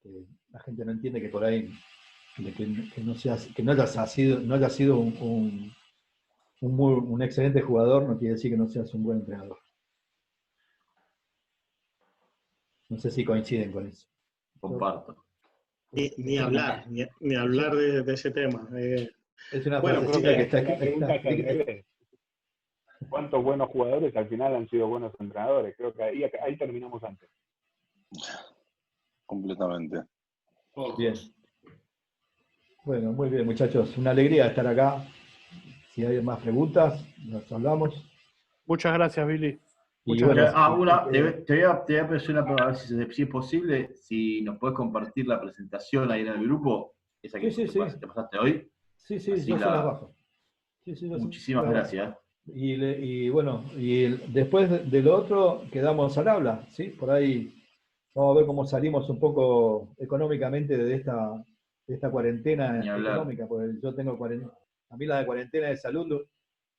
que la gente no entiende, que por ahí que no haya sido un excelente jugador no quiere decir que no seas un buen entrenador. No sé si coinciden con eso.
Comparto.
Ni hablar de ese tema.
Es una
Bueno, creo que
que está
la pregunta es al revés. ¿Cuántos buenos jugadores al final han sido buenos entrenadores? Creo que ahí terminamos antes.
Completamente.
Bien. Bueno, muy bien, muchachos. Una alegría estar acá. Si hay más preguntas, nos hablamos.
Muchas gracias, Billy.
Muchas gracias.
Te voy a pedir una pregunta, a ver si es posible, si nos puedes compartir la presentación ahí en el grupo, esa que
Sí.
te pasaste hoy.
Sí, yo se las bajo.
Muchísimas gracias.
Y bueno, después de lo otro quedamos al habla, ¿sí? Por ahí vamos a ver cómo salimos un poco económicamente de esta cuarentena económica, porque yo tengo a mí la de cuarentena de salud,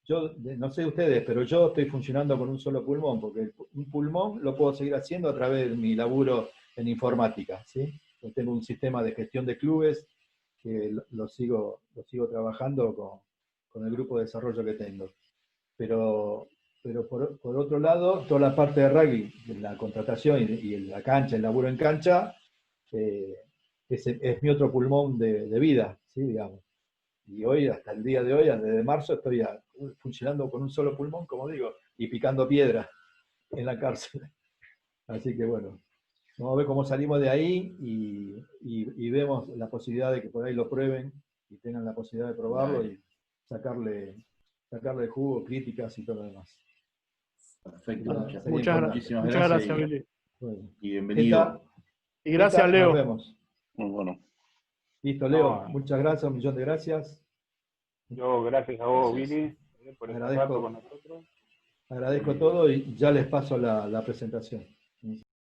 yo no sé ustedes, pero yo estoy funcionando con un solo pulmón, porque un pulmón lo puedo seguir haciendo a través de mi laburo en informática, ¿sí? Yo tengo un sistema de gestión de clubes que lo sigo trabajando con el grupo de desarrollo que tengo. Pero por otro lado, toda la parte de rugby, la contratación y la cancha, el laburo en cancha, es mi otro pulmón de vida, ¿sí? Digamos. Y hoy, hasta el día de hoy, desde marzo, estoy funcionando con un solo pulmón, como digo, y picando piedra en la cárcel. Así que bueno, vamos a ver cómo salimos de ahí y vemos la posibilidad de que por ahí lo prueben y tengan la posibilidad de probarlo y sacarle jugo, críticas y todo lo demás.
Perfecto.
Muchas gracias, Billy.
Bueno,
y bienvenido.
Y gracias, Leo.
Nos vemos.
Muy bueno.
Listo, Leo. Muchas gracias, un millón de gracias.
Yo, gracias a vos, Billy, por estar con nosotros.
Agradezco todo y ya les paso la presentación.